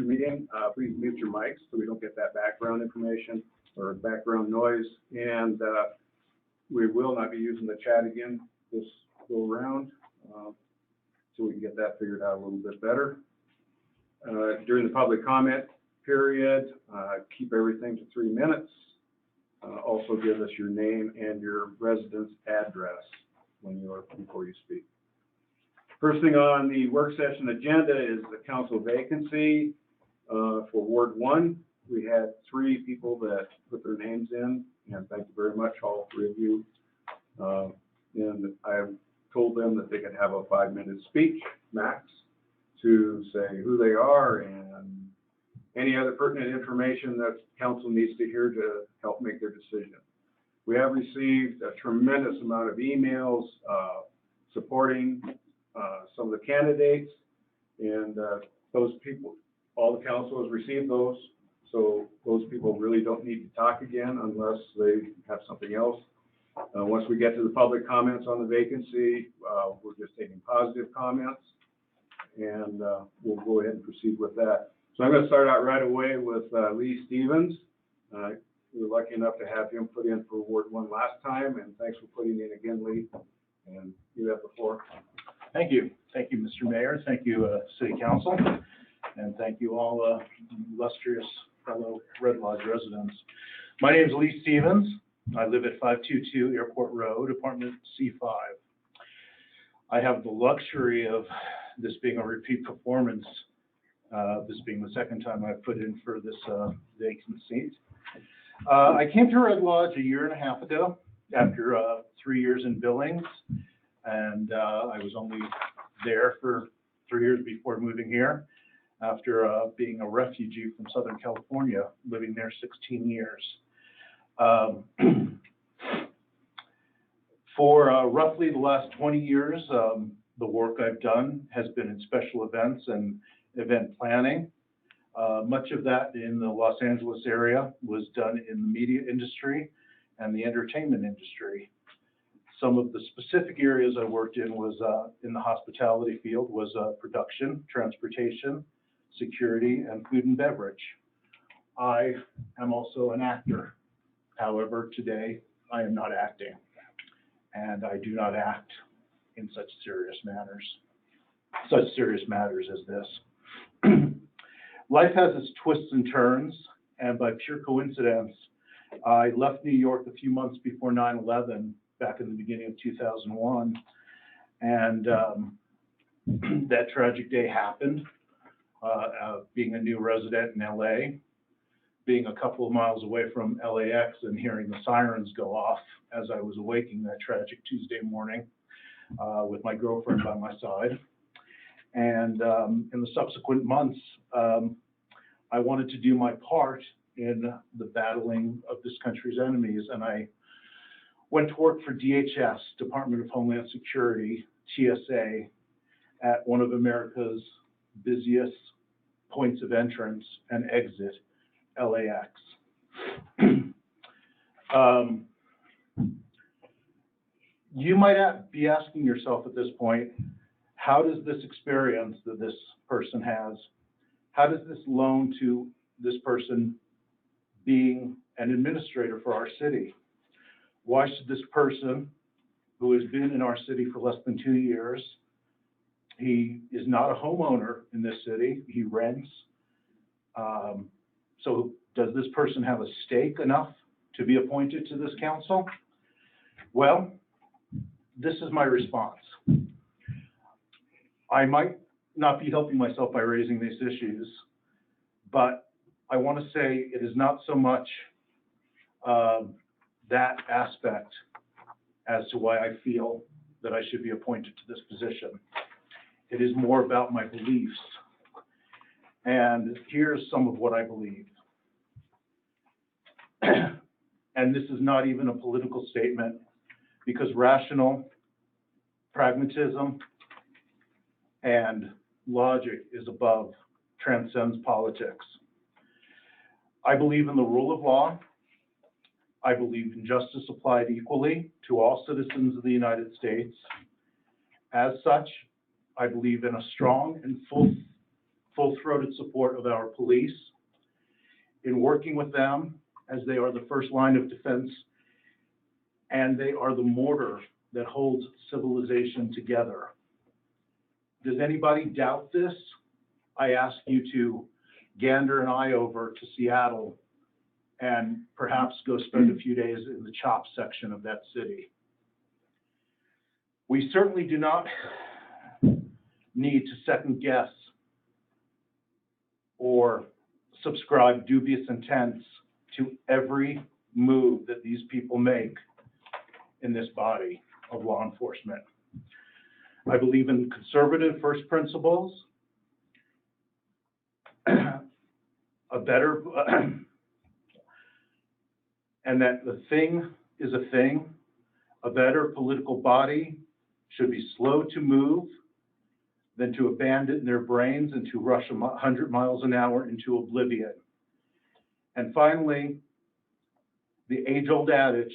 Meeting, please mute your mics so we don't get that background information or background noise. And we will not be using the chat again this go around, so we can get that figured out a little bit better. During the public comment period, keep everything to 3 minutes. Also give us your name and your residence address before you speak. First thing on the work session agenda is the council vacancy. For Ward 1, we had 3 people that put their names in, and thank you very much, all 3 of you. And I've told them that they could have a 5-minute speech max to say who they are and any other pertinent information that council needs to hear to help make their decision. We have received a tremendous amount of emails supporting some of the candidates, and those people, all the council has received those, so those people really don't need to talk again unless they have something else. Once we get to the public comments on the vacancy, we're just taking positive comments, and we'll go ahead and proceed with that. So I'm going to start out right away with Lee Stevens. We were lucky enough to have him put in for Ward 1 last time, and thanks for putting in again, Lee. And you have the floor. Thank you. Thank you, Mr. Mayor. Thank you, City Council. And thank you all illustrious fellow Red Lodge residents. My name is Lee Stevens. I live at 522 Airport Road, apartment C5. I have the luxury of this being a repeat performance, this being the second time I've put in for this vacant seat. I came to Red Lodge a year and a half ago after 3 years in Billings, and I was only there for 3 years before moving here after being a refugee from Southern California, living there 16 years. For roughly the last 20 years, the work I've done has been in special events and event planning. Much of that in the Los Angeles area was done in the media industry and the entertainment industry. Some of the specific areas I worked in was in the hospitality field, was production, transportation, security, and food and beverage. I am also an actor. However, today I am not acting, and I do not act in such serious matters as this. Life has its twists and turns, and by pure coincidence, I left New York a few months before 9/11, back in the beginning of 2001, and that tragic day happened. Being a new resident in LA, being a couple of miles away from LAX and hearing the sirens go off as I was awaking that tragic Tuesday morning with my girlfriend by my side. And in the subsequent months, I wanted to do my part in the battling of this country's enemies, and I went to work for DHS, Department of Homeland Security, TSA, at one of America's busiest points of entrance and exit, LAX. You might be asking yourself at this point, how does this experience that this person has, how does this loan to this person being an administrator for our city? Why should this person, who has been in our city for less than 2 years, he is not a homeowner in this city, he rents. So does this person have a stake enough to be appointed to this council? Well, this is my response. I might not be helping myself by raising these issues, but I want to say it is not so much that aspect as to why I feel that I should be appointed to this position. It is more about my beliefs. And here's some of what I believe. And this is not even a political statement, because rational pragmatism and logic is above, transcends politics. I believe in the rule of law. I believe in justice applied equally to all citizens of the United States. As such, I believe in a strong and full-throated support of our police in working with them, as they are the first line of defense, and they are the mortar that holds civilization together. Does anybody doubt this? I ask you to gander an eye over to Seattle and perhaps go spend a few days in the CHOP section of that city. We certainly do not need to second guess or subscribe dubious intents to every move that these people make in this body of law enforcement. I believe in conservative first principles, and that the thing is a thing. A better political body should be slow to move than to abandon their brains and to rush 100 miles an hour into oblivion. And finally, the age-old adage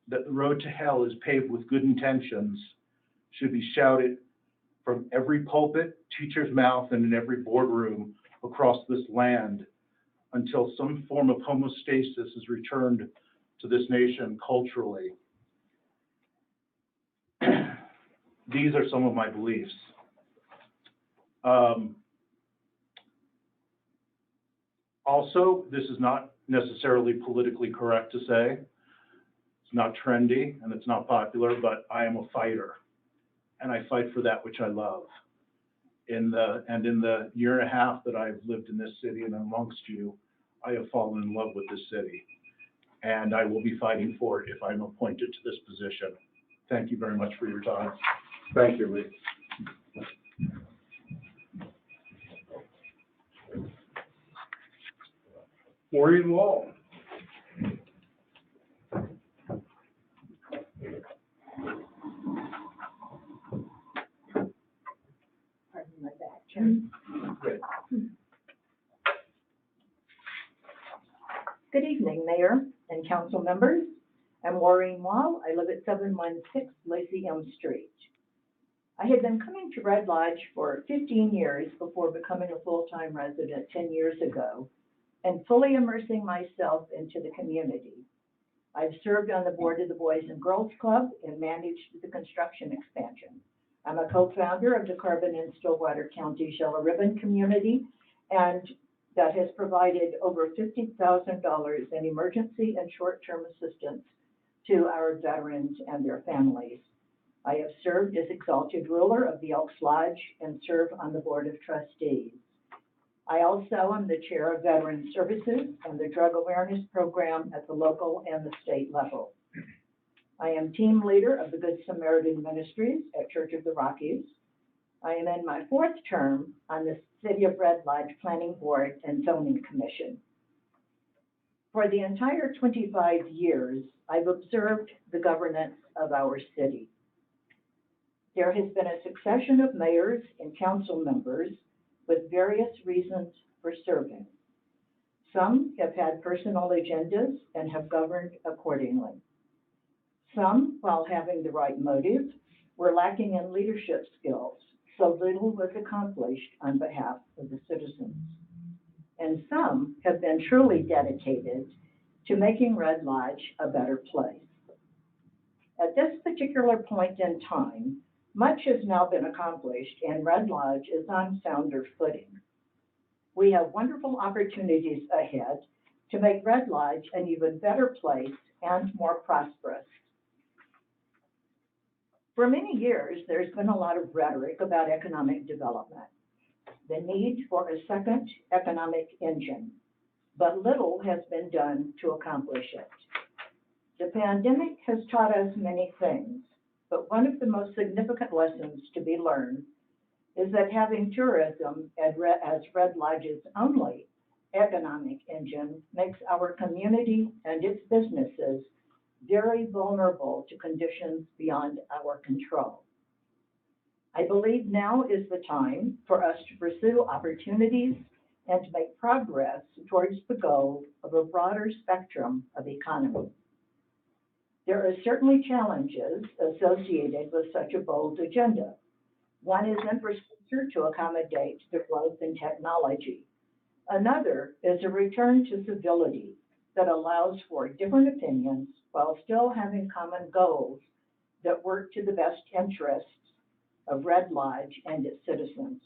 that the road to hell is paved with good intentions should be shouted from every pulpit, teacher's mouth, and in every boardroom across this land until some form of homeostasis is returned to this nation culturally. These are some of my beliefs. Also, this is not necessarily politically correct to say. It's not trendy and it's not popular, but I am a fighter, and I fight for that which I love. In the year and a half that I've lived in this city and amongst you, I have fallen in love with this city, and I will be fighting for it if I'm appointed to this position. Thank you very much for your time. Thank you, Lee. Maureen Wall. Pardon my back, Jim. Good evening, Mayor and council members. I'm Maureen Wall. I live at 716 Lacey Elm Street. I had been coming to Red Lodge for 15 years before becoming a full-time resident 10 years ago and fully immersing myself into the community. I've served on the board of the Boys and Girls Club and managed the construction expansion. I'm a co-founder of the Carbon and Stillwater County Yellow Ribbon Community, and that has provided over $50,000 in emergency and short-term assistance to our veterans and their families. I have served as exalted ruler of the Elks Lodge and serve on the board of trustees. I also am the chair of Veteran Services and the Drug Awareness Program at the local and the state level. I am team leader of the Good Samaritan Ministries at Church of the Rockies. I am in my 4th term on the City of Red Lodge Planning Board and Zoning Commission. For the entire 25 years, I've observed the governance of our city. There has been a succession of mayors and council members with various reasons for serving. Some have had personal agendas and have governed accordingly. Some, while having the right motive, were lacking in leadership skills, so little was accomplished on behalf of the citizens. And some have been truly dedicated to making Red Lodge a better place. At this particular point in time, much has now been accomplished and Red Lodge is on sounder footing. We have wonderful opportunities ahead to make Red Lodge an even better place and more prosperous. For many years, there's been a lot of rhetoric about economic development, the need for a second economic engine, but little has been done to accomplish it. The pandemic has taught us many things, but one of the most significant lessons to be learned is that having tourism as Red Lodge's only economic engine makes our community and its businesses very vulnerable to conditions beyond our control. I believe now is the time for us to pursue opportunities and to make progress towards the goal of a broader spectrum of economy. There are certainly challenges associated with such a bold agenda. One is infrastructure to accommodate the growth in technology. Another is a return to civility that allows for different opinions while still having common goals that work to the best interests of Red Lodge and its citizens.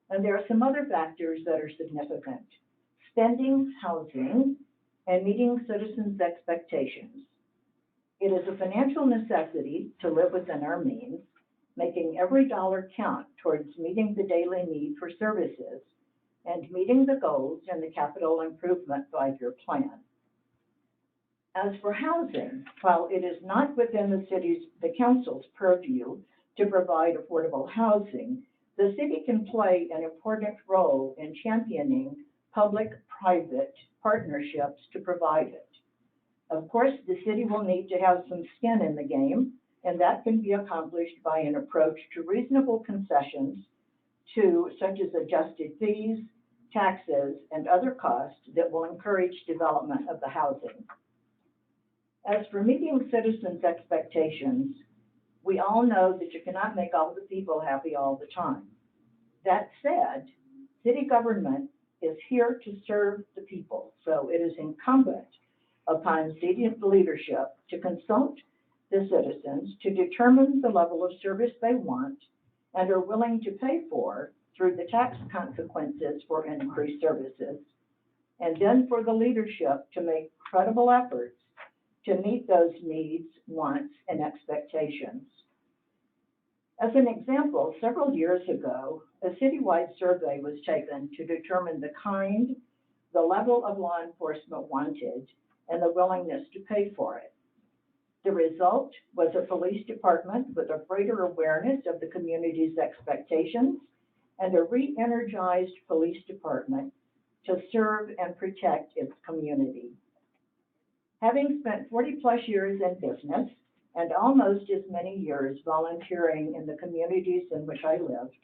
And there are some other factors that are significant: spending, housing, and meeting citizens' expectations. It is a financial necessity to live within our means, making every dollar count towards meeting the daily need for services and meeting the goals in the capital improvement 5-year plan. As for housing, while it is not within the council's purview to provide affordable housing, the city can play an important role in championing public-private partnerships to provide it. Of course, the city will need to have some skin in the game, and that can be accomplished by an approach to reasonable concessions such as adjusted fees, taxes, and other costs that will encourage development of the housing. As for meeting citizens' expectations, we all know that you cannot make all the people happy all the time. That said, city government is here to serve the people, so it is incumbent upon city leadership to consult the citizens to determine the level of service they want and are willing to pay for through the tax consequences for increased services, and then for the leadership to make credible efforts to meet those needs, wants, and expectations. As an example, several years ago, a citywide survey was taken to determine the kind, the level of law enforcement wanted, and the willingness to pay for it. The result was a police department with a greater awareness of the community's expectations and a re-energized police department to serve and protect its community. Having spent 40+ years in business and almost as many years volunteering in the communities in which I lived,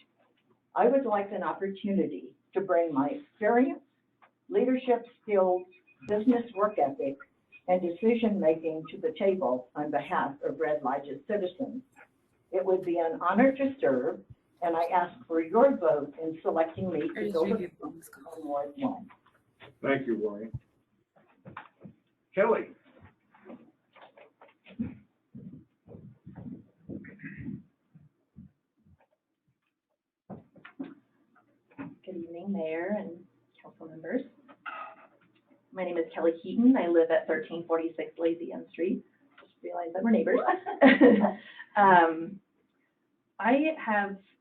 I would like an opportunity to bring my experience, leadership skills, business work ethic, and decision-making to the table on behalf of Red Lodge's citizens. It would be an honor to serve, and I ask for your vote in selecting me to fill the seat on Ward 1. Thank you, Maureen. Kelly? Good evening, Mayor and council members. My name is Kelly Keaton. I live at 1346 Lazy M Street. Just realized that we're neighbors.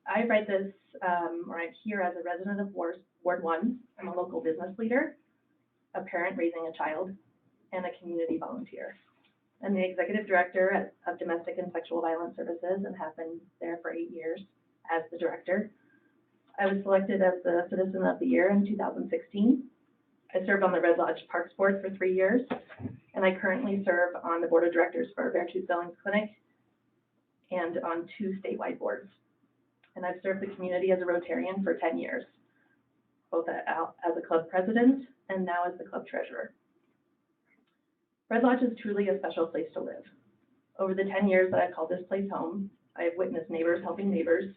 I write this, or I'm here as a resident of Ward 1. I'm a local business leader, a parent raising a child, and a community volunteer. I'm the executive director of Domestic and Sexual Violence Services and have been there for 8 years as the director. I was selected as the Citizen of the Year in 2016. I served on the Red Lodge Parks Board for 3 years, and I currently serve on the board of directors for Beartooth Billings Clinic and on 2 statewide boards. And I've served the community as a Rotarian for 10 years, both as a club president and now as the club treasurer. Red Lodge is truly a special place to live. Over the 10 years that I've called this place home, I have witnessed neighbors helping neighbors,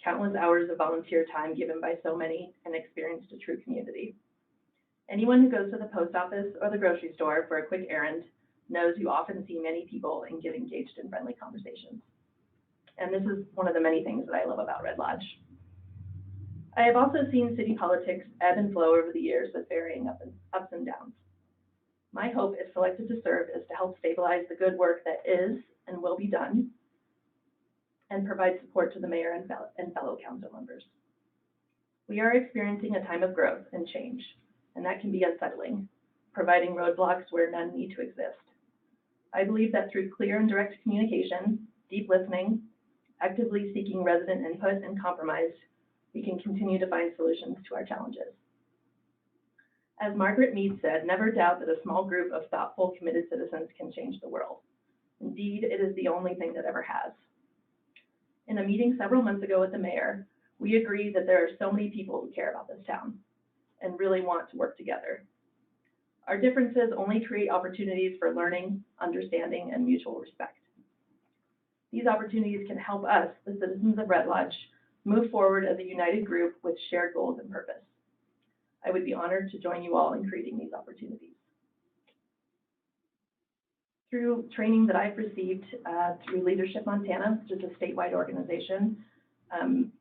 countless hours of volunteer time given by so many, and experienced a true community. Anyone who goes to the post office or the grocery store for a quick errand knows you often see many people and get engaged in friendly conversations. And this is one of the many things that I love about Red Lodge. I have also seen city politics ebb and flow over the years with varying ups and downs. My hope, if selected to serve, is to help stabilize the good work that is and will be done and provide support to the mayor and fellow council members. We are experiencing a time of growth and change, and that can be unsettling, providing roadblocks where none need to exist. I believe that through clear and direct communication, deep listening, actively seeking resident input and compromise, we can continue to find solutions to our challenges. As Margaret Mead said, never doubt that a small group of thoughtful, committed citizens can change the world. Indeed, it is the only thing that ever has. In a meeting several months ago with the mayor, we agreed that there are so many people who care about this town and really want to work together. Our differences only create opportunities for learning, understanding, and mutual respect. These opportunities can help us, the citizens of Red Lodge, move forward as a united group with shared goals and purpose. I would be honored to join you all in creating these opportunities. Through training that I've received through Leadership Montana, which is a statewide organization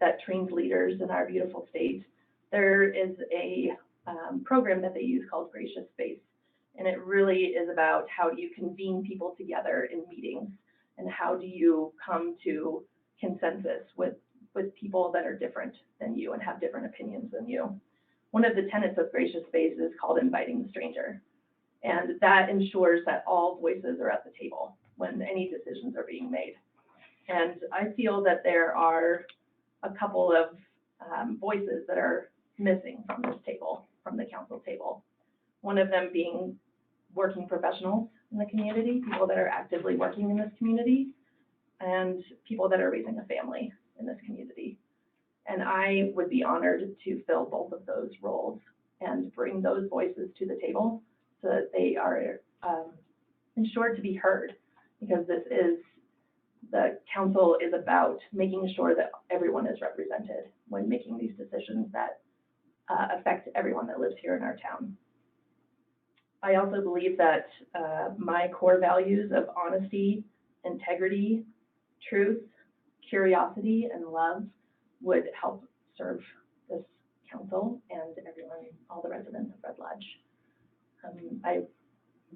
that trains leaders in our beautiful state, there is a program that they use called Gracious Space. And it really is about how do you convene people together in meetings and how do you come to consensus with people that are different than you and have different opinions than you. One of the tenets of Gracious Space is called inviting the stranger. And that ensures that all voices are at the table when any decisions are being made. And I feel that there are a couple of voices that are missing from this table, from the council table. One of them being working professionals in the community, people that are actively working in this community, and people that are raising a family in this community. And I would be honored to fill both of those roles and bring those voices to the table so that they are ensured to be heard, because the council is about making sure that everyone is represented when making these decisions that affect everyone that lives here in our town. I also believe that my core values of honesty, integrity, truth, curiosity, and love would help serve this council and everyone, all the residents of Red Lodge. I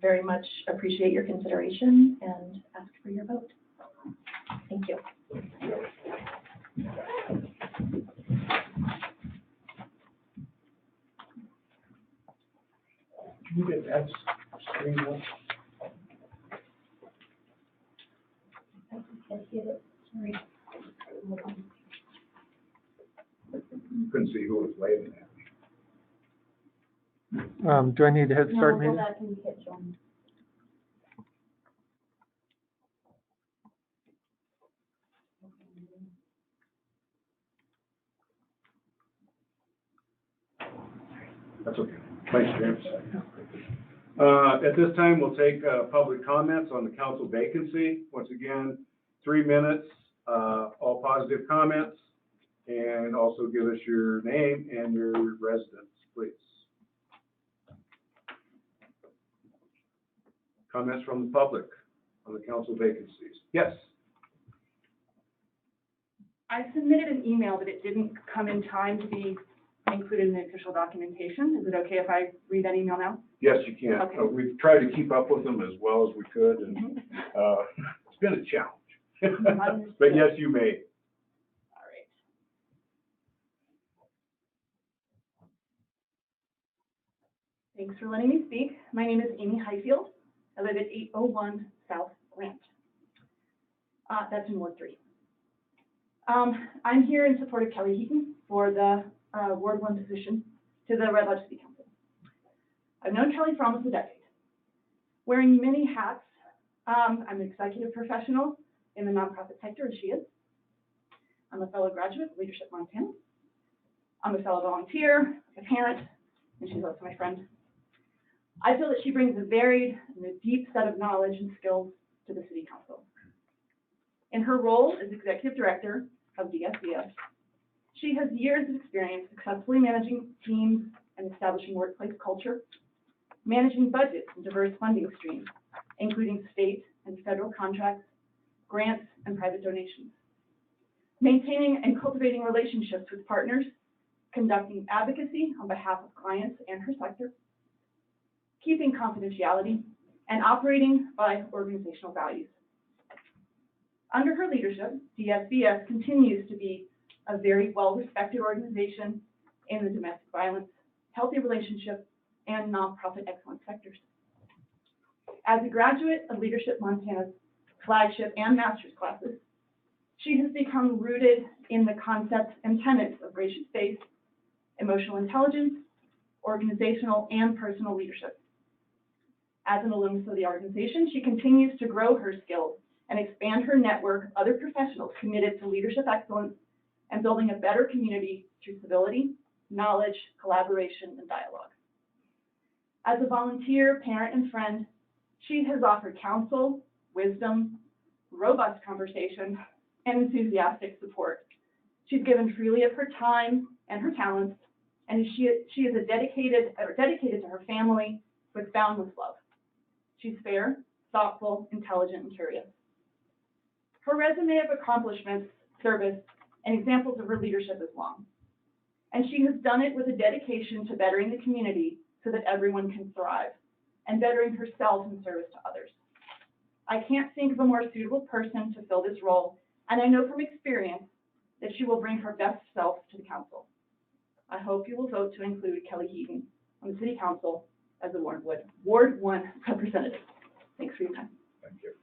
very much appreciate your consideration and ask for your vote. Thank you. Can you get that screen up? Sorry. Couldn't see who was waving at me. Do I need to hit start meeting? No, go back and hit join. That's okay. Thanks, James. At this time, we'll take public comments on the council vacancy. Once again, 3 minutes, all positive comments, and also give us your name and your residence, please. Comments from the public on the council vacancies. Yes. I submitted an email, but it didn't come in time to be included in the official documentation. Is it okay if I read that email now? Yes, you can. Okay. We've tried to keep up with them as well as we could, and it's been a challenge. But yes, you may. All right. Thanks for letting me speak. My name is Amy Highfield. I live at 801 South Grant. That's in Ward 3. I'm here in support of Kelly Heaton for the Ward 1 position to the Red Lodge City Council. I've known Kelly for almost a decade. Wearing many hats, I'm an executive professional in the nonprofit sector, as she is. I'm a fellow graduate of Leadership Montana. I'm a fellow volunteer, a parent, and she's also my friend. I feel that she brings a varied and a deep set of knowledge and skills to the City Council. In her role as Executive Director of DSBS, she has years of experience successfully managing teams and establishing workplace culture, managing budgets and diverse funding streams, including state and federal contracts, grants, and private donations, maintaining and cultivating relationships with partners, conducting advocacy on behalf of clients and her sector, keeping confidentiality, and operating by organizational values. Under her leadership, DSBS continues to be a very well-respected organization in the domestic violence, healthy relationship, and nonprofit excellence sectors. As a graduate of Leadership Montana's flagship and master's classes, she has become rooted in the concepts and tenets of gracious space, emotional intelligence, organizational and personal leadership. As an alumnus of the organization, she continues to grow her skills and expand her network of other professionals committed to leadership excellence and building a better community through civility, knowledge, collaboration, and dialogue. As a volunteer, parent, and friend, she has offered counsel, wisdom, robust conversation, and enthusiastic support. She's given freely of her time and her talents, and she is dedicated to her family with boundless love. She's fair, thoughtful, intelligent, and curious. Her resume of accomplishments, service, and examples of her leadership is long, and she has done it with a dedication to bettering the community so that everyone can thrive, and bettering herself in service to others. I can't think of a more suitable person to fill this role, and I know from experience that she will bring her best self to the council. I hope you will vote to include Kelly Heaton on the City Council as a Ward 1 representative. Thanks for your time. Thank you.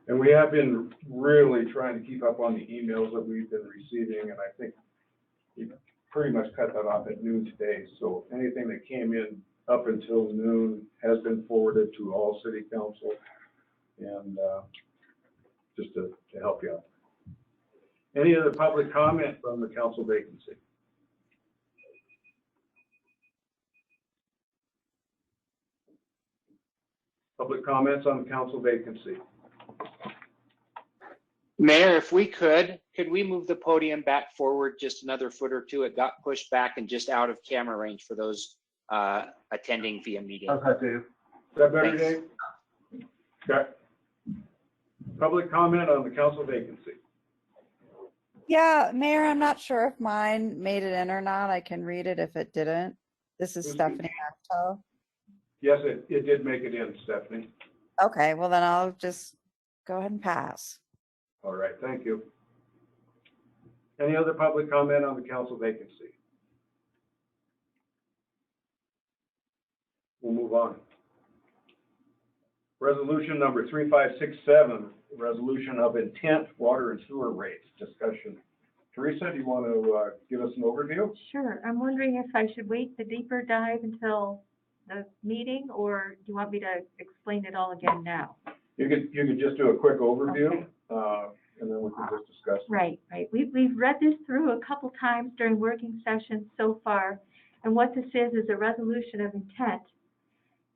And we have been really trying to keep up on the emails that we've been receiving, and I think we pretty much cut that off at noon today. So anything that came in up until noon has been forwarded to all city council, and just to help you out. Any other public comment from the council vacancy? Public comments on the council vacancy? Mayor, if we could we move the podium back forward just another foot or two? It got pushed back and just out of camera range for those attending via meeting. How's that, Dave? Is that better, Thanks. Dave? Okay. Public comment on the council vacancy. Yeah, Mayor, I'm not sure if mine made it in or not. I can read it if it didn't. This is Mhm. Stephanie Acto. Yes, it did make it in, Stephanie. Okay, well then I'll just go ahead and pass. All right, thank you. Any other public comment on the council vacancy? We'll move on. Resolution number 3567, resolution of intent, water and sewer rates discussion. Teresa, do you want to give us an overview? Sure. I'm wondering if I should wait the deeper dive until the meeting, or do you want me to explain it all again now? You could just do a quick overview, Okay. and then we can just discuss. Right. We've read this through a couple times during working sessions so far, and what this is a resolution of intent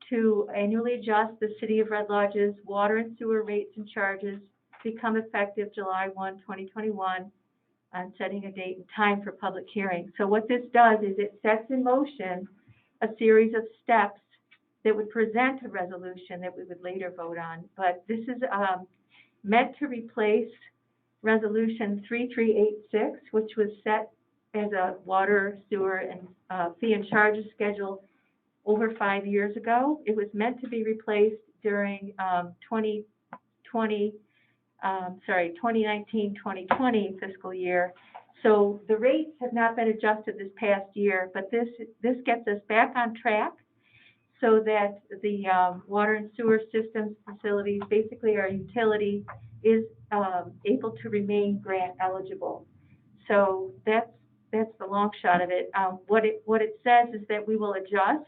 to annually adjust the City of Red Lodge's water and sewer rates and charges to become effective July 1, 2021, and setting a date and time for public hearing. So what this does is it sets in motion a series of steps that would present a resolution that we would later vote on. But this is meant to replace Resolution 3386, which was set as a water, sewer, and fee and charges schedule over 5 years ago. It was meant to be replaced during 2019-2020 fiscal year. So the rates have not been adjusted this past year, but this gets us back on track so that the water and sewer systems facilities, basically our utility, is able to remain grant eligible. So that's the long shot of it. What it says is that we will adjust,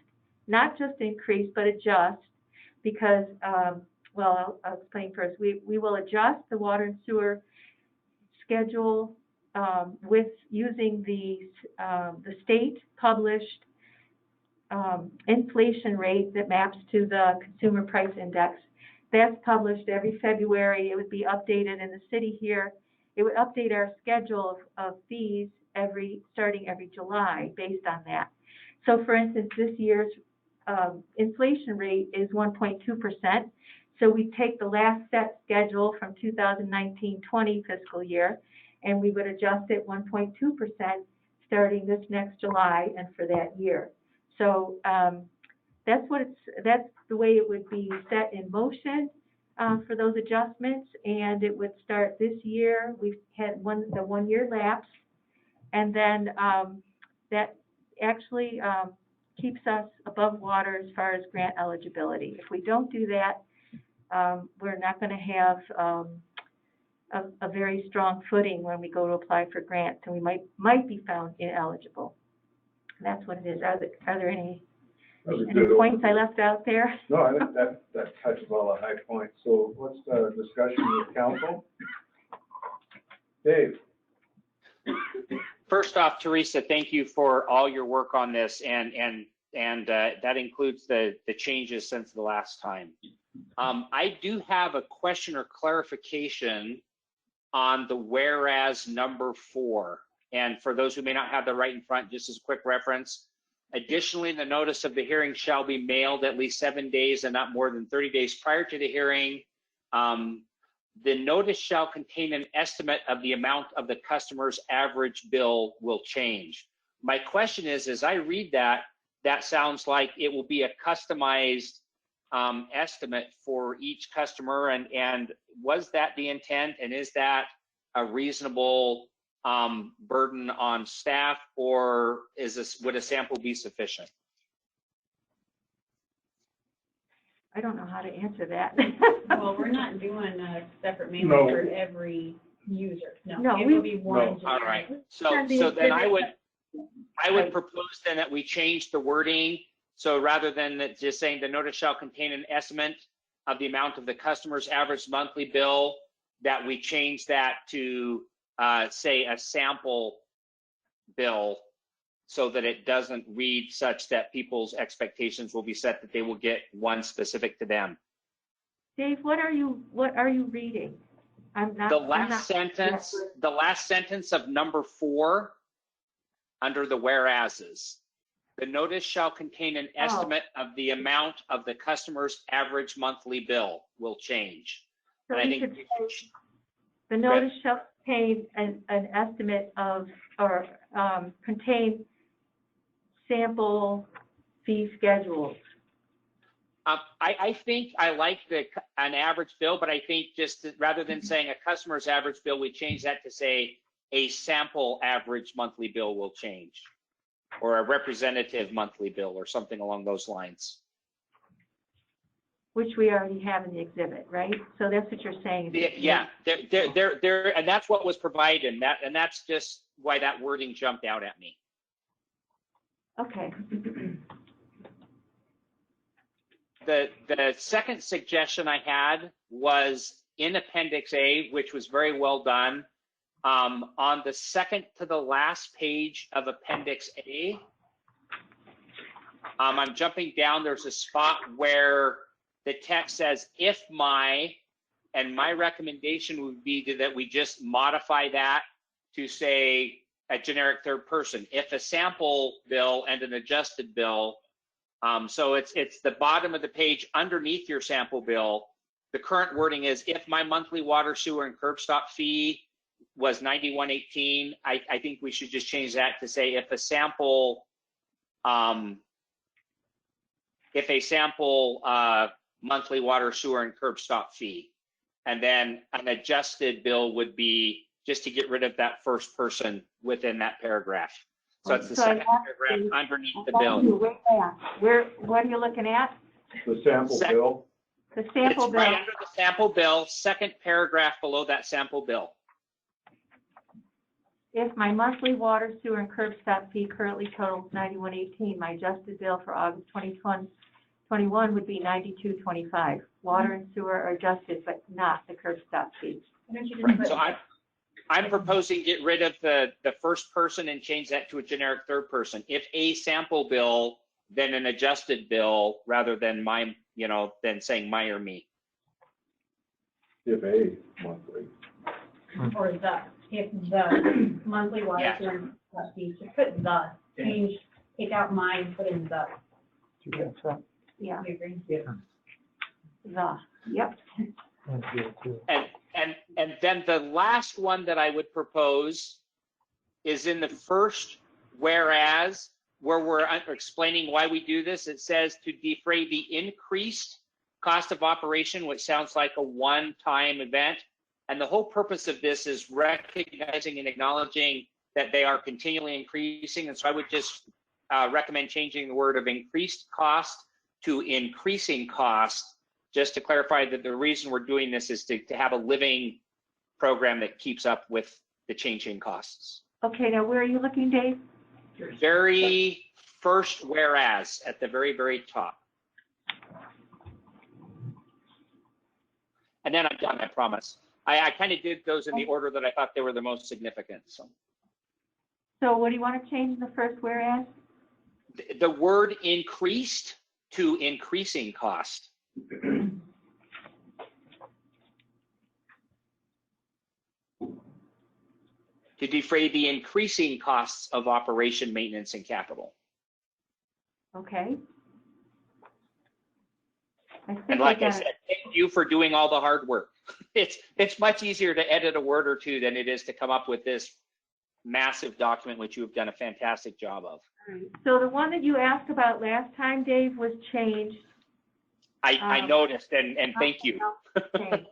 not just increase, but adjust, because well, I'll explain first. We will adjust the water and sewer schedule with using the state published inflation rate that maps to the consumer price index. That's published every February. It would be updated in the city here. It would update our schedule of fees starting every July based on that. So for instance, this year's inflation rate is 1.2%. So we take the last set schedule from 2019-20 fiscal year, and we would adjust it 1.2% starting this next July and for that year. So that's the way it would be set in motion for those adjustments, and it would start this year. We've had the 1 year lapse, and then that actually keeps us above water as far as grant eligibility. If we don't do that, we're not going to have a very strong footing when we go to apply for grants, and we might be found ineligible. That's what it is. Are there any points I left out there? No, I think that touches all the high points. So what's the discussion with council? Dave? First off, Teresa, thank you for all your work on this, and that includes the changes since the last time. I do have a question or clarification on the whereas number 4. And for those who may not have the right in front, just as a quick reference, additionally, the notice of the hearing shall be mailed at least 7 days and not more than 30 days prior to the hearing. The notice shall contain an estimate of the amount of the customer's average bill will change. My question is, as I read that, that sounds like it will be a customized estimate for each customer, and was that the intent, and is that a reasonable burden on staff, or would a sample be sufficient? I don't know how to answer that. Well, we're not doing a separate mailing No. for every user. No, It we- will be one. No. All right. So Send the then I exhibit. would propose then that we change the wording. So rather than just saying the notice shall contain an estimate of the amount of the customer's average monthly bill, that we change that to say a sample bill, so that it doesn't read such that people's expectations will be set that they will get one specific to them. Dave, what are you reading? I'm not. The I'm last not- sentence of number 4 under the whereases. The notice shall contain an estimate of the amount of the customer's average monthly bill will change. So And I we think could say, the notice shall contain an estimate of, or contain sample fee schedules. I think I like an average bill, but I think just rather than saying a customer's average bill, we change that to say a sample average monthly bill will change, or a representative monthly bill, or something along those lines. Which we already have in the exhibit, right? So that's what you're saying. Yeah, there, and that's what was provided, and that's just why that wording jumped out at me. Okay. The second suggestion I had was in Appendix A, which was very well done. On the second to the last page of Appendix A, I'm jumping down, there's a spot where the text says, if my, and my recommendation would be that we just modify that to say a generic third person, if a sample bill and an adjusted bill. So it's the bottom of the page underneath your sample bill. The current wording is, if my monthly water, sewer, and curb stop fee was $91.18, I think we should just change that to say if a sample monthly water, sewer, and curb stop fee, and then an adjusted bill would be just to get rid of that first person within that paragraph. So it's the So I second want paragraph to- underneath the bill. What are you looking at? The sample bill. The sample It's right bill. under the sample bill, second paragraph below that sample bill. If my monthly water, sewer, and curb stop fee currently totals $91.18, my adjusted bill for August 2021 would be $92.25. Water and sewer are adjusted, but not the curb stop fee. Why don't you just put- So I'm proposing get rid of the first person and change that to a generic third person. If a sample bill, then an adjusted bill, rather than my, than saying my or me. If a monthly. Or if the monthly water, Yeah. sewer, and curb fee, just put the, change, take out mine, put in the. Yeah, You agree? yep. And then the last one that I would propose is in the first whereas, where we're explaining why we do this. It says to defray the increased cost of operation, which sounds like a one-time event. And the whole purpose of this is recognizing and acknowledging that they are continually increasing. And so I would just recommend changing the word of increased cost to increasing cost, just to clarify that the reason we're doing this is to have a living program that keeps up with the changing costs. Okay, now where are you looking, Dave? Very first whereas at the very, very top. And then I'm done, I promise. I kind of did those in the order that I thought they were the most significant. So So what do you want to change in the first whereas? the word increased to increasing cost. to defray the increasing costs of operation, maintenance, and capital. Okay. I think And like I got said, thank you for doing all the hard work. It's much easier to edit a word or two than it is to come up with this massive document, which you have done a fantastic job of. So the one that you asked about last time, Dave, was changed. I noticed, and thank you. Okay.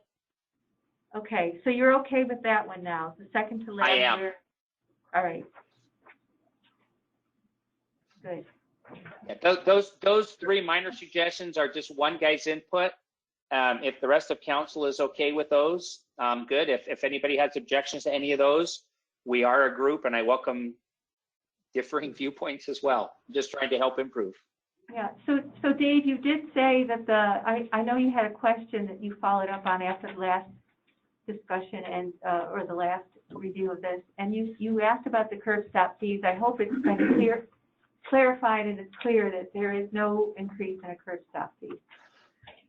Okay, so you're okay with that one now, the second to last? I am. All right. Good. Yeah, those three minor suggestions are just one guy's input. If the rest of council is okay with those, good. If anybody has objections to any of those, we are a group, and I welcome differing viewpoints as well. I'm just trying to help improve. Yeah, so Dave, you did say that I know you had a question that you followed up on after the last discussion and, or the last review of this, and you asked about the curb stop fees. I hope it's been clarified and it's clear that there is no increase in a curb stop fee.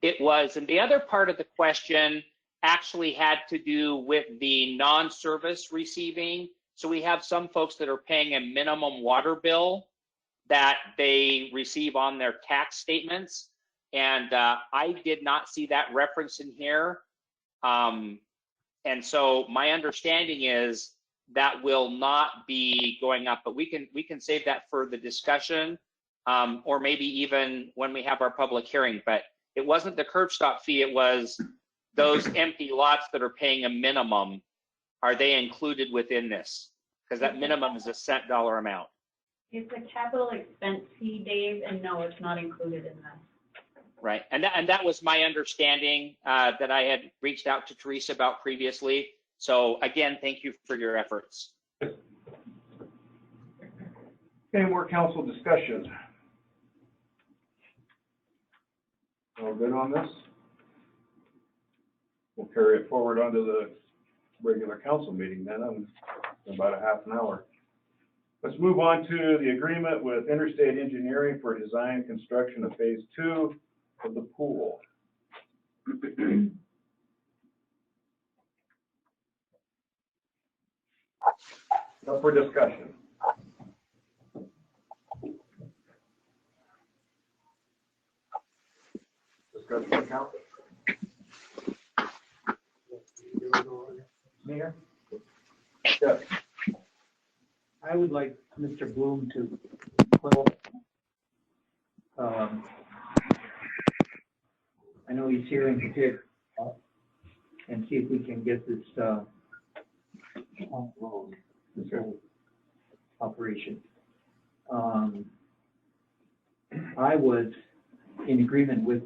It was, and the other part of the question actually had to do with the non-service receiving. So we have some folks that are paying a minimum water bill that they receive on their tax statements. And I did not see that reference in here. And so my understanding is that will not be going up, but we can save that for the discussion, or maybe even when we have our public hearing. But it wasn't the curb stop fee, it was those empty lots that are paying a minimum. Are they included within this? Because that minimum is a set dollar amount. It's a capital expense fee, Dave, and no, it's not included in that. Right, and that was my understanding that I had reached out to Teresa about previously. So again, thank you for your efforts. Any more council discussion? All good on this? We'll carry it forward onto the regular council meeting then in about a half an hour. Let's move on to the agreement with Interstate Engineering for design construction of phase 2 of the pool. Up for discussion. Discussion, council. Mayor, Yes. I would like Mr. Bloom to pull, I know he's here and pick up and see if we can get this, on the road, this whole operation. I was in agreement with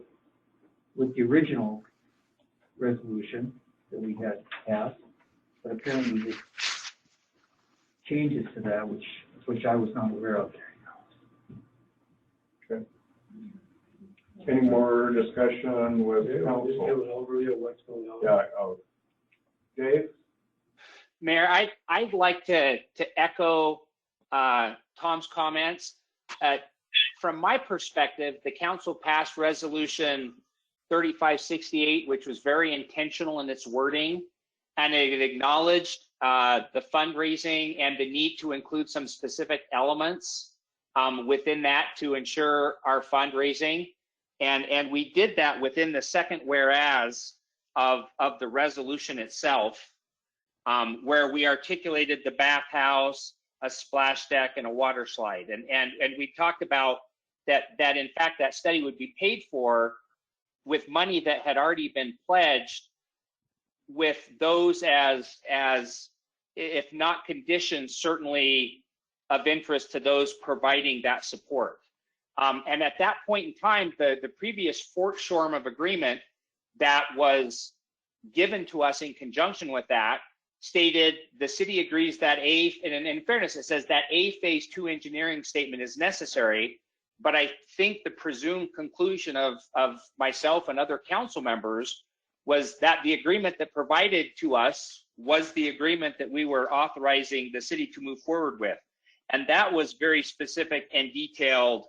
the original resolution that we had passed, but apparently there's changes to that, which I was not aware of. Okay. Any more discussion with council? Just give an overview of what's going on. Yeah, Dave? Mayor, I'd like to echo Tom's comments. From my perspective, the council passed resolution 3568, which was very intentional in its wording, and it acknowledged the fundraising and the need to include some specific elements within that to ensure our fundraising. And we did that within the second whereas of the resolution itself, where we articulated the bathhouse, a splash deck, and a water slide. And we talked about that in fact that study would be paid for with money that had already been pledged, with those as if not conditions, certainly of interest to those providing that support. And at that point in time, the previous Fort Shoreham agreement that was given to us in conjunction with that stated the city agrees that and in fairness, it says that a phase 2 engineering statement is necessary. But I think the presumed conclusion of myself and other council members was that the agreement that provided to us was the agreement that we were authorizing the city to move forward with. And that was very specific and detailed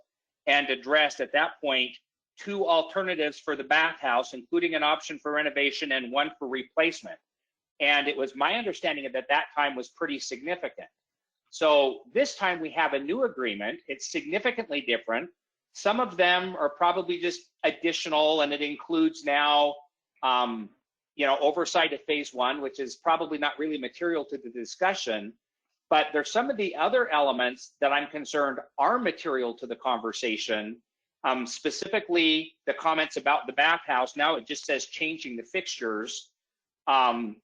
and addressed at that point 2 alternatives for the bathhouse, including an option for renovation and one for replacement. And it was my understanding that that time was pretty significant. So this time we have a new agreement. It's significantly different. Some of them are probably just additional, and it includes now, oversight of phase one, which is probably not really material to the discussion. But there's some of the other elements that I'm concerned are material to the conversation, specifically the comments about the bathhouse. Now it just says changing the fixtures. And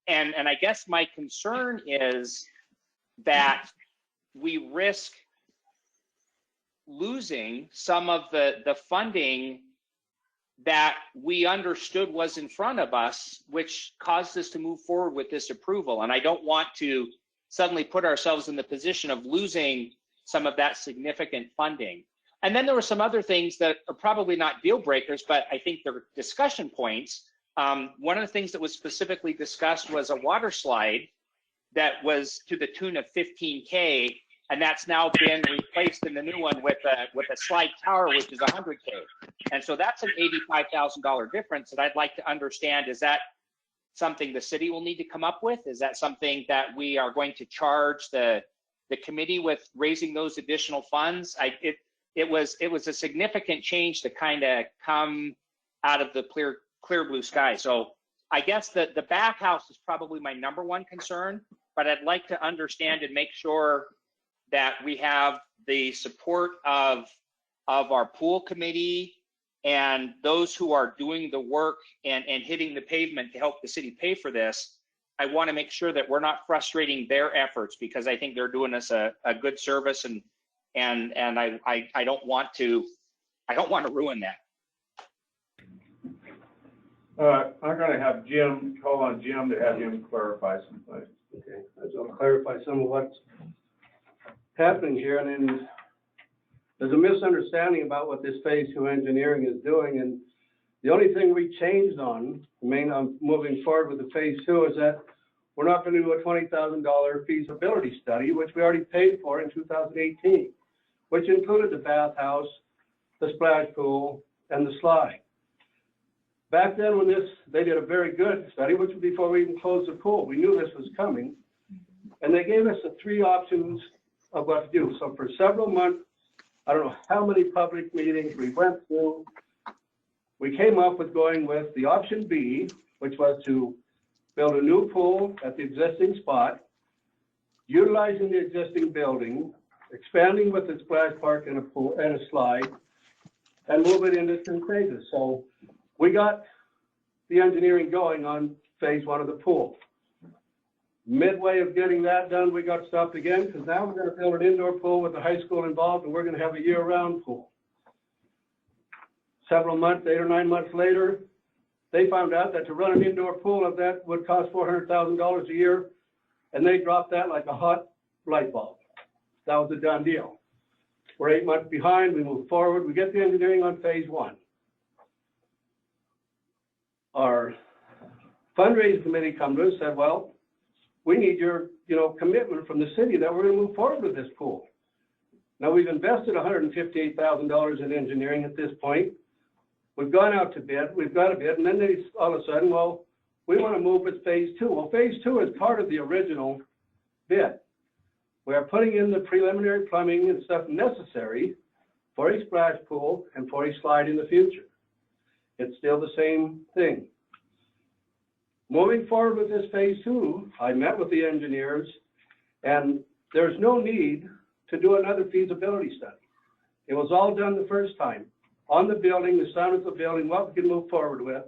I guess my concern is that we risk losing some of the funding that we understood was in front of us, which caused us to move forward with this approval. And I don't want to suddenly put ourselves in the position of losing some of that significant funding. And then there were some other things that are probably not deal breakers, but I think they're discussion points. One of the things that was specifically discussed was a water slide that was to the tune of $15K, and that's now been replaced in the new one with a slide tower, which is $100K. And so that's an $85,000 difference that I'd like to understand. Is that something the city will need to come up with? Is that something that we are going to charge the committee with raising those additional funds? It was a significant change to kind of come out of the clear blue sky. So I guess that the bathhouse is probably my number one concern, but I'd like to understand and make sure that we have the support of our pool committee and those who are doing the work and hitting the pavement to help the city pay for this. I want to make sure that we're not frustrating their efforts, because I think they're doing us a good service, and I don't want to ruin that. I'm gonna have Jim, call on Jim to have him clarify some things. Okay, I just want to clarify some of what's happening here, and then there's a misunderstanding about what this phase two engineering is doing, and the only thing we changed on, moving forward with the phase two, is that we're not going to do a $20,000 feasibility study, which we already paid for in 2018, which included the bathhouse, the splash pool, and the slide. Back then, when they did a very good study, which was before we even closed the pool. We knew this was coming, and they gave us the three options of what to do. So for several months, I don't know how many public meetings we went through, we came up with going with the option B, which was to build a new pool at the existing spot, utilizing the existing building, expanding with the splash park and a pool and a slide, and move it into two phases. So we got the engineering going on phase one of the pool. Midway of getting that done, we got stopped again, because now we're going to build an indoor pool with the high school involved, and we're going to have a year-round pool. Several months, 8 or 9 months later, they found out that to run an indoor pool of that would cost $400,000 a year, and they dropped that like a hot light bulb. That was a done deal. We're 8 months behind. We move forward. We get the engineering on phase one. Our fundraising committee come to us and said, well, we need your, commitment from the city that we're going to move forward with this pool. Now, we've invested $158,000 in engineering at this point. We've gone out to bid, we've got a bid, and then they all of a sudden, well, we want to move with phase two. Well, phase two is part of the original bid. We are putting in the preliminary plumbing and stuff necessary for a splash pool and for a slide in the future. It's still the same thing. Moving forward with this phase two, I met with the engineers, and there's no need to do another feasibility study. It was all done the first time on the building, the sound of the building, what we can move forward with.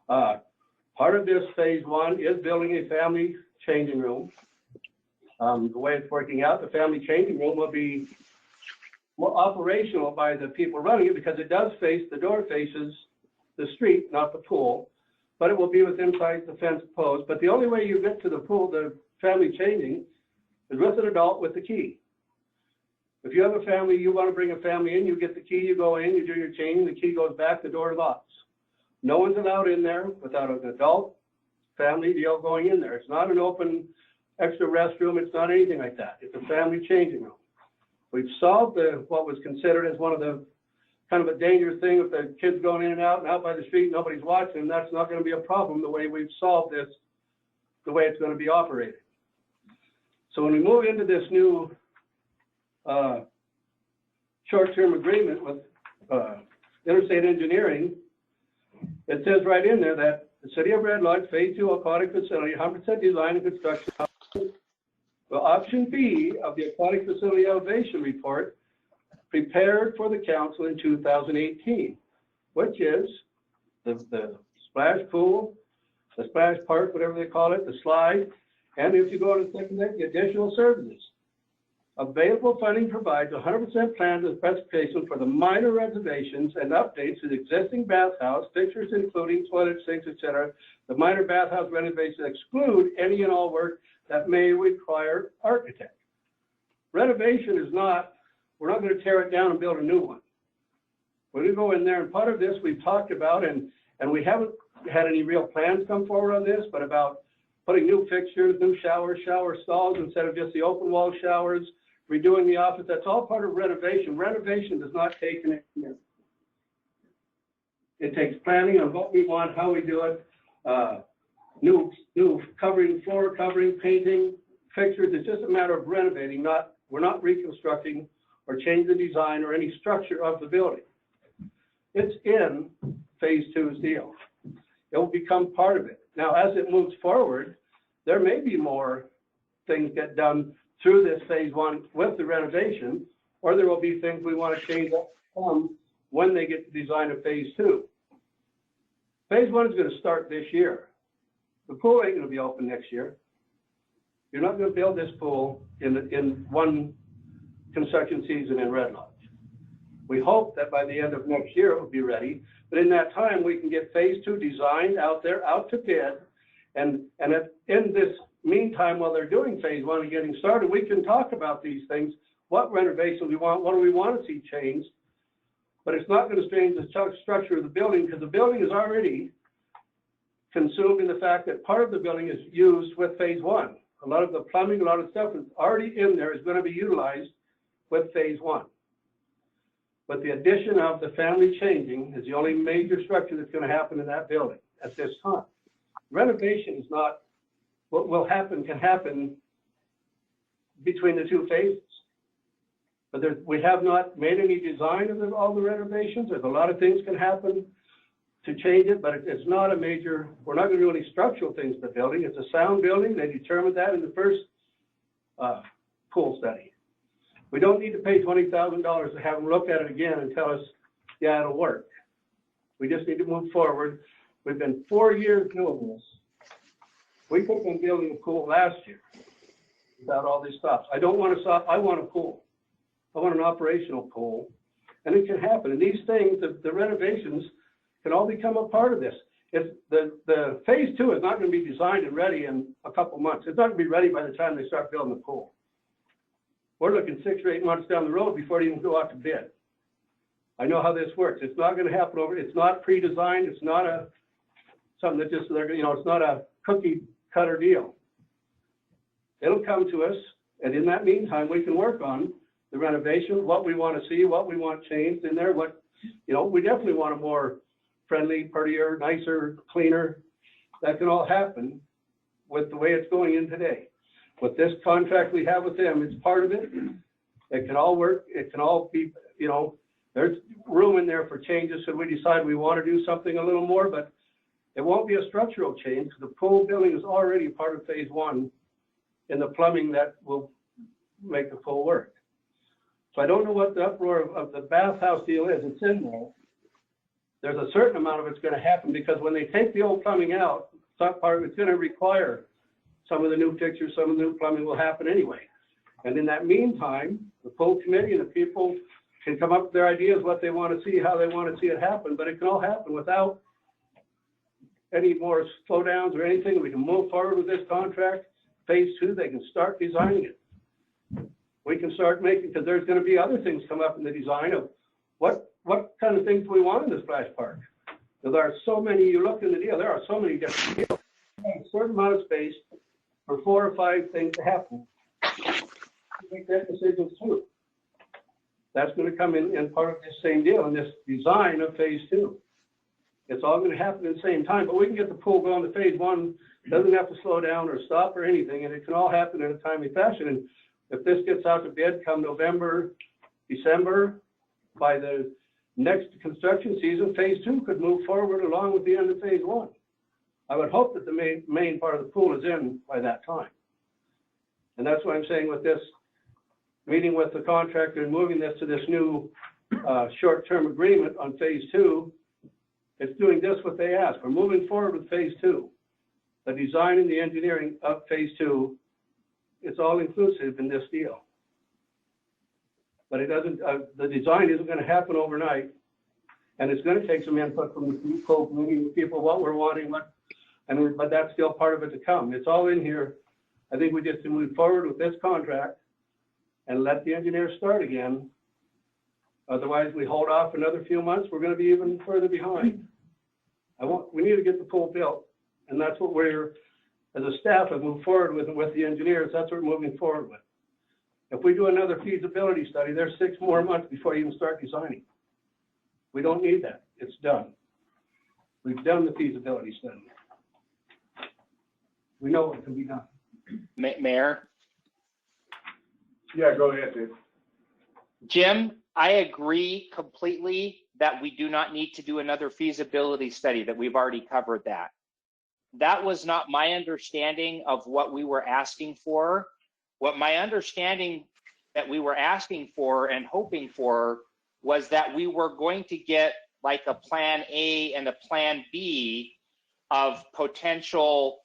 Part of this phase one is building a family changing room. The way it's working out, the family changing room will be more operational by the people running it, because it does face, the door faces the street, not the pool, but it will be within the fence post. But the only way you get to the pool, the family changing, is with an adult with the key. If you have a family, you want to bring a family in, you get the key, you go in, you do your changing, the key goes back, the door locks. No one's allowed in there without an adult family deal going in there. It's not an open extra restroom, it's not anything like that. It's a family changing room. We've solved what was considered as one of the kind of a dangerous thing with the kids going in and out by the street, nobody's watching them. That's not going to be a problem the way we've solved this the way it's gonna be operated. So when we move into this new, short-term agreement with, Interstate Engineering, it says right in there that the City of Red Lodge Phase 2 aquatic facility, 100% design and construction. Well, option B of the aquatic facility elevation report prepared for the council in 2018, which is the splash pool, the splash park, whatever they call it, the slide, and if you go to the second, the additional services. Available funding provides 100% plan to specification for the minor reservations and updates to the existing bathhouse, fixtures including toilet, sinks, etc. The minor bathhouse renovations exclude any and all work that may require architect. Renovation is not, we're not going to tear it down and build a new one. We're going to go in there, and part of this we've talked about, and we haven't had any real plans come forward on this, but about putting new fixtures, new showers, shower stalls instead of just the open wall showers, redoing the office. That's all part of renovation. Renovation does not take an engineer. It takes planning on what we want, how we do it, new covering, floor covering, painting, fixtures. It's just a matter of renovating, we're not reconstructing or changing the design or any structure of the building. It's in Phase 2's deal. It will become part of it. Now, as it moves forward, there may be more things get done through this Phase 1 with the renovation, or there will be things we want to change up when they get the design of Phase 2. Phase 1 is going to start this year. The pool ain't going to be open next year. You're not going to build this pool in one construction season in Red Lodge. We hope that by the end of next year it will be ready, but in that time we can get Phase 2 designed out there, out to bid, and in this meantime, while they're doing Phase 1 and getting started, we can talk about these things, what renovations we want, what do we want to see changed, but it's not going to change the structure of the building, because the building is already consumed in the fact that part of the building is used with Phase 1. A lot of the plumbing, a lot of stuff is already in there is going to be utilized with Phase 1. But the addition of the family changing is the only major structure that's going to happen in that building at this time. Renovation is not what will happen, can happen between the two phases. But we have not made any design of all the renovations. There's a lot of things can happen to change it, but it's not a major, we're not going to do any structural things to the building. It's a sound building. They determined that in the first pool study. We don't need to pay $20,000 to have them look at it again and tell us, yeah, it'll work. We just need to move forward. We've been 4 years doing this. We could have been building a pool last year without all these stops. I don't want to stop. I want a pool. I want an operational pool. And it can happen. And these things, the renovations can all become a part of this. If the Phase 2 is not going to be designed and ready in a couple months. It's not going to be ready by the time they start building the pool. We're looking 6 or 8 months down the road before it even go out to bid. I know how this works. It's not going to happen it's not pre-designed. It's not something that just, it's not a cookie cutter deal. It'll come to us, and in that meantime, we can work on the renovation, what we want to see, what we want changed in there, we definitely want a more friendly, prettier, nicer, cleaner. That can all happen with the way it's going in today. With this contract we have with them, it's part of it. It can all work. It can all be, there's room in there for changes should we decide we want to do something a little more, but it won't be a structural change because the pool building is already part of Phase 1 in the plumbing that will make the pool work. So I don't know what the uproar of the bathhouse deal is. It's in there. There's a certain amount of it's going to happen because when they take the old plumbing out, it's going to require some of the new fixtures, some of the new plumbing will happen anyway. And in that meantime, the pool committee and the people can come up with their ideas, what they want to see, how they want to see it happen, but it can all happen without any more slowdowns or anything. We can move forward with this contract. Phase 2, they can start designing it. We can start making, because there's going to be other things come up in the design of what kind of things do we want in the splash park. There are so many, you look in the deal, there are so many different deals. A certain amount of space for 4 or 5 things to happen. Make that decision too. That's going to come in part of this same deal, in this design of Phase 2. It's all going to happen at the same time, but we can get the pool going to Phase 1 Doesn't have to slow down or stop or anything, and it can all happen in a timely fashion. And if this gets out to bid come November, December, by the next construction season, phase 2 could move forward along with the end of phase 1. I would hope that the main part of the pool is in by that time. And that's why I'm saying with this, meeting with the contractor and moving this to this new short-term agreement on phase 2, it's doing just what they asked. We're moving forward with phase 2. The design and the engineering of phase 2, it's all inclusive in this deal. But it doesn't, the design isn't gonna happen overnight. And it's gonna take some input from the full community, people, what we're wanting, but that's still part of it to come. It's all in here. I think we just move forward with this contract and let the engineers start again. Otherwise, we hold off another few months, we're gonna be even further behind. We need to get the pool built, and that's what we're, as a staff, have moved forward with the engineers, that's what we're moving forward with. If we do another feasibility study, there's 6 more months before you even start designing. We don't need that, it's done. We've done the feasibility study. We know what can be done. Mayor? Yeah, go ahead, Dave. Jim, I agree completely that we do not need to do another feasibility study, that we've already covered that. That was not my understanding of what we were asking for. What my understanding that we were asking for and hoping for was that we were going to get like a plan A and a plan B of potential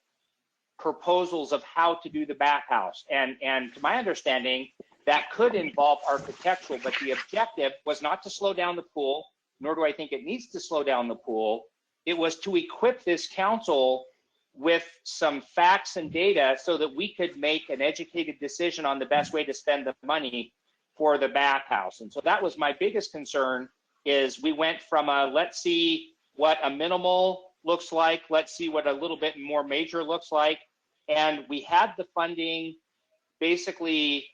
proposals of how to do the bathhouse. And to my understanding, that could involve architectural, but the objective was not to slow down the pool, nor do I think it needs to slow down the pool. It was to equip this council with some facts and data so that we could make an educated decision on the best way to spend the money for the bathhouse. And so that was my biggest concern, is we went from a, let's see what a minimal looks like, let's see what a little bit more major looks like. And we had the funding basically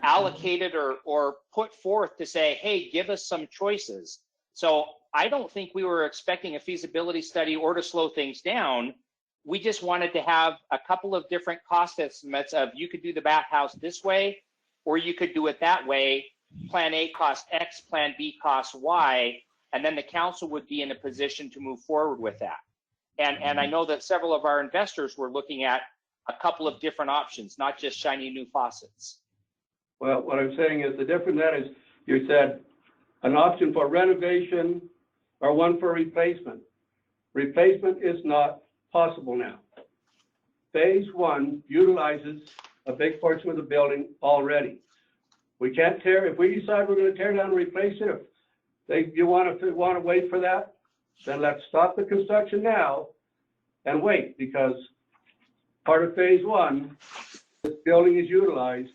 allocated or put forth to say, hey, give us some choices. So I don't think we were expecting a feasibility study or to slow things down. We just wanted to have a couple of different cost estimates of, you could do the bathhouse this way, or you could do it that way. Plan A costs X, plan B costs Y, and then the council would be in a position to move forward with that. And I know that several of our investors were looking at a couple of different options, not just shiny new faucets. Well, what I'm saying is the difference that is, you said an option for renovation or one for replacement. Replacement is not possible now. Phase 1 utilizes a big portion of the building already. We can't tear, if we decide we're going to tear down and replace it, if you want to wait for that, then let's stop the construction now and wait, because part of phase 1, this building is utilized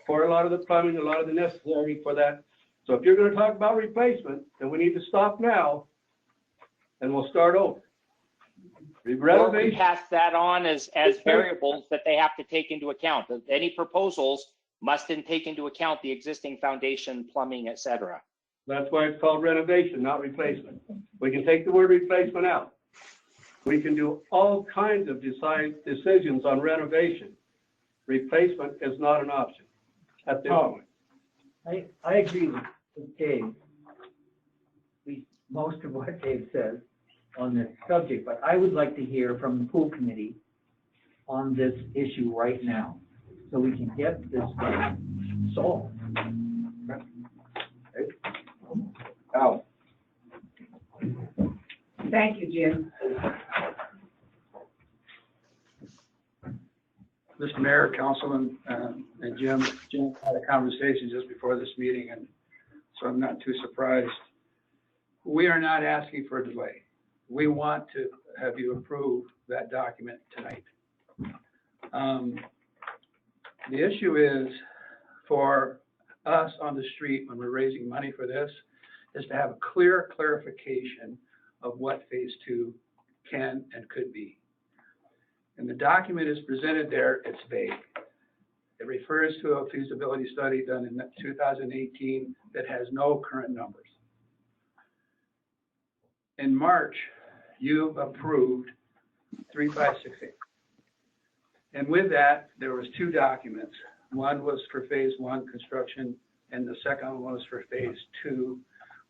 for a lot of the plumbing, a lot of the necessary for that. So if you're going to talk about replacement, then we need to stop now and we'll start over. Or we pass that on as variables that they have to take into account. Any proposals must then take into account the existing foundation, plumbing, et cetera. That's why it's called renovation, not replacement. We can take the word replacement out. We can do all kinds of decisions on renovation. Replacement is not an option at this point. I agree with Dave. Most of what Dave says on this subject, but I would like to hear from the pool committee on this issue right now, so we can get this thing solved. Al. Thank you, Jim. Mr. Mayor, Councilman, and Jim had a conversation just before this meeting, and so I'm not too surprised. We are not asking for a delay. We want to have you approve that document tonight. The issue is, for us on the street when we're raising money for this, is to have a clear clarification of what phase 2 can and could be. And the document is presented there, it's vague. It refers to a feasibility study done in 2018 that has no current numbers. In March, you approved 3568. And with that, there was two documents. One was for phase 1 construction, and the second one was for phase 2,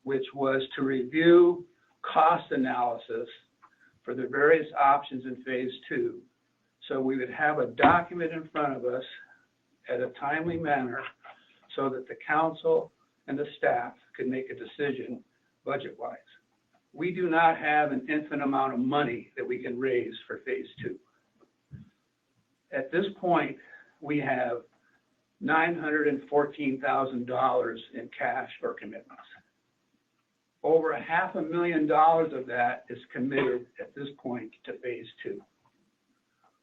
which was to review cost analysis for the various options in phase 2. So we would have a document in front of us at a timely manner so that the council and the staff could make a decision budget-wise. We do not have an infinite amount of money that we can raise for phase 2. At this point, we have $914,000 in cash for commitments. Over $500,000 of that is committed at this point to phase 2.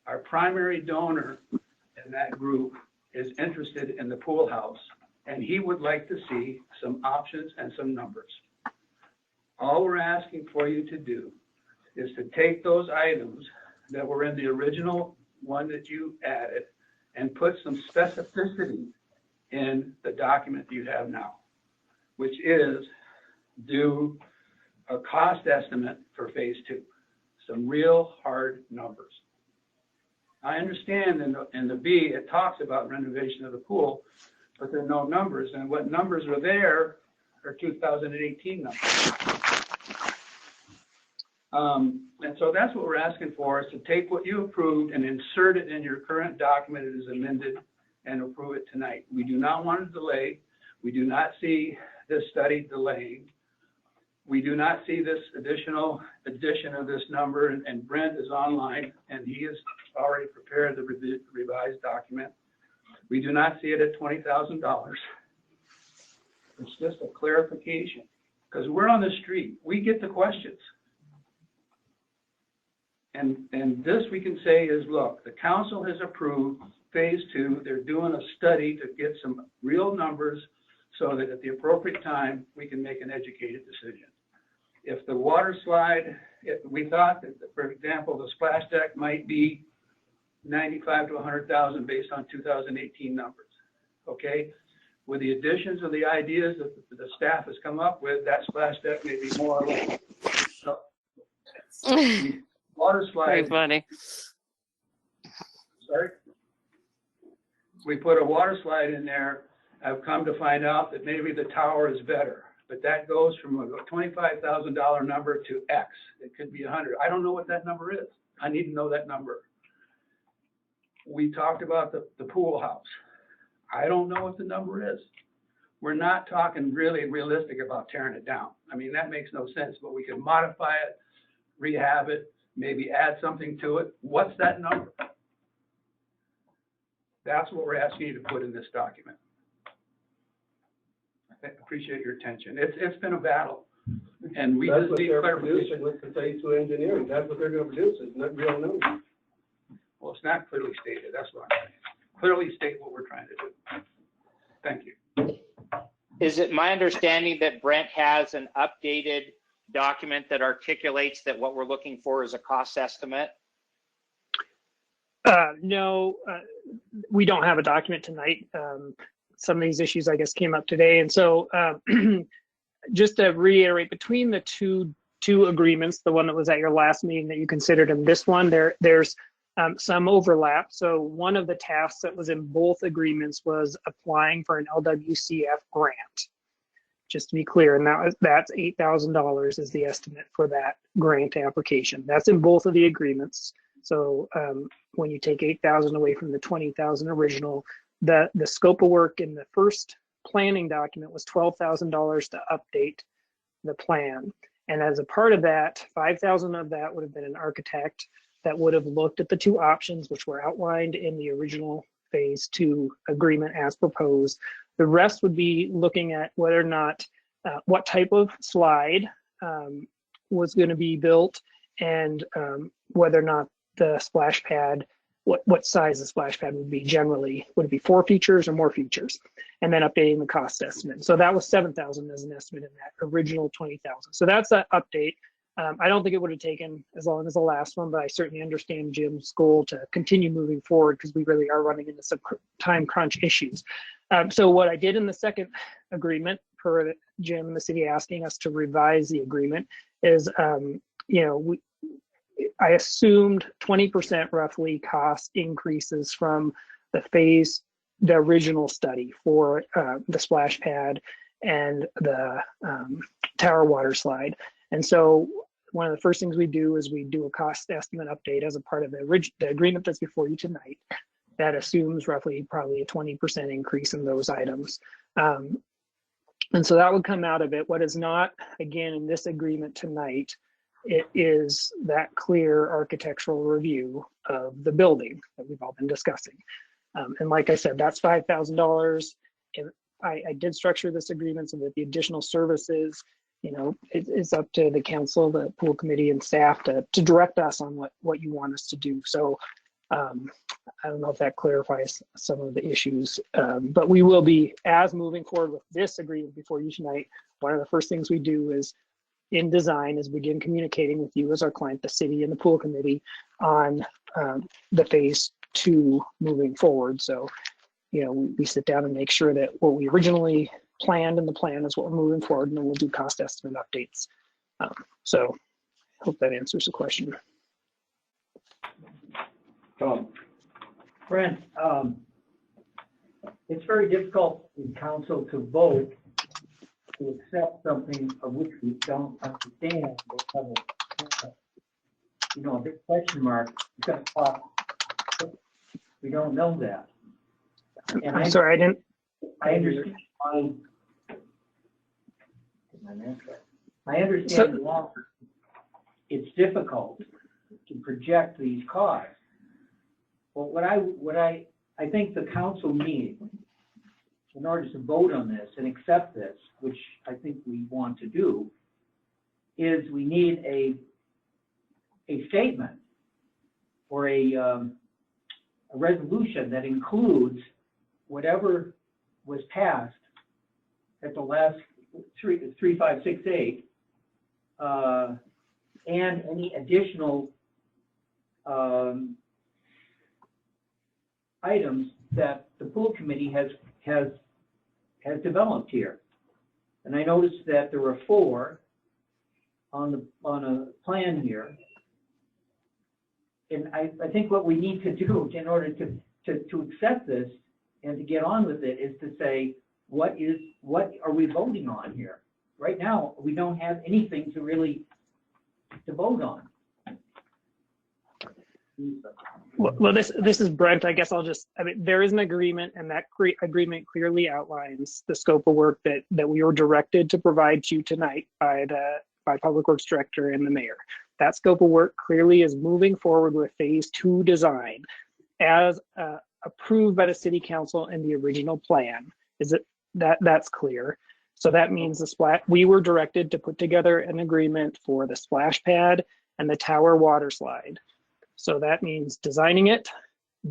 Our primary donor in that group is interested in the pool house, and he would like to see some options and some numbers. All we're asking for you to do is to take those items that were in the original one that you added and put some specificity in the document you have now, which is do a cost estimate for phase 2, some real hard numbers. I understand in the B, it talks about renovation of the pool, but there are no numbers, and what numbers are there are 2018 numbers. And so that's what we're asking for, is to take what you approved and insert it in your current document as amended and approve it tonight. We do not want to delay. We do not see this study delaying. We do not see this additional addition of this number, and Brent is online and he has already prepared the revised document. We do not see it at $20,000. It's just a clarification, because we're on the street. We get the questions. And this we can say is, look, the council has approved phase 2. They're doing a study to get some real numbers so that at the appropriate time, we can make an educated decision. If the water slide, if we thought that, for example, the splash deck might be 95 to 100,000 based on 2018 numbers, okay? With the additions of the ideas that the staff has come up with, that splash deck may be more or less. So, water slide. Very funny. Sorry? We put a water slide in there. I've come to find out that maybe the tower is better, but that goes from a $25,000 number to X. It could be 100. I don't know what that number is. I need to know that number. We talked about the pool house. I don't know what the number is. We're not talking really realistic about tearing it down. I mean, that makes no sense, but we can modify it, rehab it, maybe add something to it. What's that number? That's what we're asking you to put in this document. I appreciate your attention. It's been a battle, and we just need clarification. With the phase 2 engineering, that's what they're going to produce. It's not real numbers. Well, it's not clearly stated. That's what I'm saying. Clearly state what we're trying to do. Thank you. Is it my understanding that Brent has an updated document that articulates that what we're looking for is a cost estimate? No, we don't have a document tonight. Some of these issues, I guess, came up today. And so just to reiterate, between the two agreements, the one that was at your last meeting that you considered and this one, there's some overlap. So one of the tasks that was in both agreements was applying for an LWCF grant. Just to be clear, and that's $8,000 is the estimate for that grant application. That's in both of the agreements. So when you take 8,000 away from the 20,000 original, the scope of work in the first planning document was $12,000 to update the plan. And as a part of that, 5,000 of that would have been an architect that would have looked at the two options, which were outlined in the original phase 2 agreement as proposed. The rest would be looking at whether or not, what type of slide was going to be built, and whether or not the splash pad, what size the splash pad would be generally. Would it be 4 features or more features? And then updating the cost estimate. So that was 7,000 as an estimate in that original 20,000. So that's that update. I don't think it would have taken as long as the last one, but I certainly understand Jim's goal to continue moving forward because we really are running into some time crunch issues. So what I did in the second agreement, per Jim and the city asking us to revise the agreement, is I assumed 20% roughly cost increases from the original study for the splash pad and the tower water slide. And so one of the first things we do is we do a cost estimate update as a part of the agreement that's before you tonight. That assumes roughly probably a 20% increase in those items. And so that would come out of it. What is not, again, in this agreement tonight, it is that clear architectural review of the building that we've all been discussing. And like I said, that's $5,000. And I did structure this agreement so that the additional services, it's up to the council, the pool committee and staff to direct us on what you want us to do. So I don't know if that clarifies some of the issues, but we will be, as moving forward with this agreement before you tonight, one of the first things we do is in design is begin communicating with you as our client, the city and the pool committee on the phase 2 moving forward. So, we sit down and make sure that what we originally planned in the plan is what we're moving forward, and then we'll do cost estimate updates. So I hope that answers the question. Tom. Brent, it's very difficult in council to vote to accept something of which we don't understand or have a big question mark. It's gonna cost. We don't know that. And I'm sorry, I didn't. I understand why it's difficult to project these costs. But what I think the council needs in order to vote on this and accept this, which I think we want to do, is we need a statement or a resolution that includes whatever was passed at the last 3568 and any additional items that the pool committee has developed here. And I noticed that there were 4 on a plan here. And I think what we need to do in order to accept this and to get on with it is to say, what are we voting on here? Right now, we don't have anything to vote on. Well, this is Brent. I guess there is an agreement, and that agreement clearly outlines the scope of work that we were directed to provide to you tonight by Public Works Director and the Mayor. That scope of work clearly is moving forward with phase 2 design as approved by the City Council in the original plan. That's clear. So that means we were directed to put together an agreement for the splash pad and the tower water slide. So that means designing it,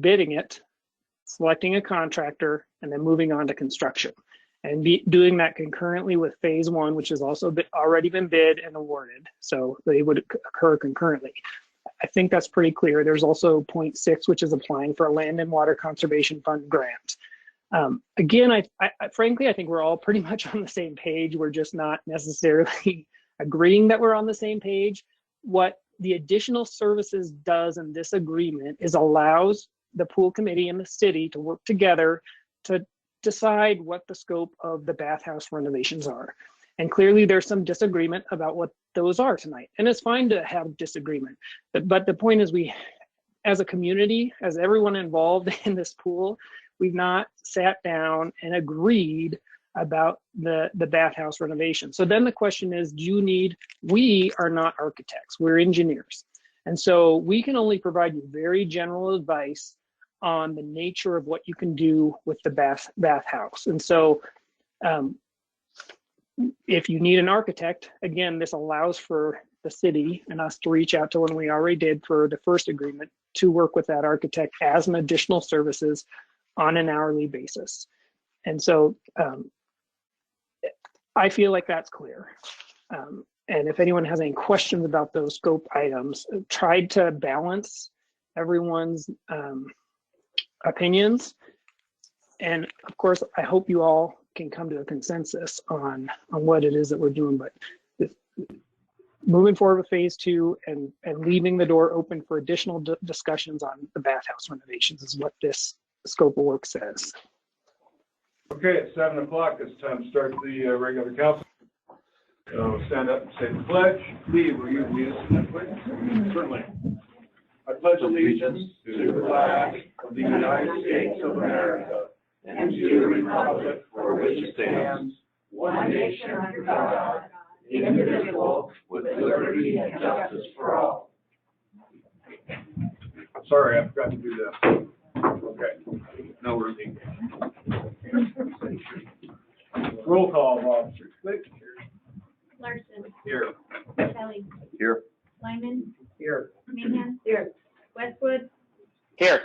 bidding it, selecting a contractor, and then moving on to construction. And doing that concurrently with phase 1, which has also already been bid and awarded. So they would occur concurrently. I think that's pretty clear. There's also point 6, which is applying for a Land and Water Conservation Fund grant. Again, I frankly, I think we're all pretty much on the same page. We're just not necessarily agreeing that we're on the same page. What the additional services does in this agreement is allows the pool committee and the city to work together to decide what the scope of the bathhouse renovations are. And clearly there's some disagreement about what those are tonight. And it's fine to have disagreement. But the point is as a community, as everyone involved in this pool, we've not sat down and agreed about the bathhouse renovation. So then the question is, we are not architects, we're engineers. And so we can only provide you very general advice on the nature of what you can do with the bathhouse. And so if you need an architect, again, this allows for the city and us to reach out to one we already did for the first agreement to work with that architect as an additional services on an hourly basis. And so I feel like that's clear. And if anyone has any questions about those scope items, tried to balance everyone's opinions. And of course, I hope you all can come to a consensus on what it is that we're doing. But moving forward with phase two and leaving the door open for additional discussions on the bathhouse renovations is what this scope of work says. Okay, it's 7 o'clock. It's time to start the regular council. Stand up and say the pledge. Lee, will you lead us in that pledge? Certainly. I pledge allegiance to the flag of the United States of America and to the republic for which it stands, one nation under God, indivisible, with liberty and justice for all. Sorry, I forgot to do that. Okay. No routine. Roll call, officers, please. Larson. Here. Kelly. Here. Lyman. Here. Mahan. Here. Westwood. Here.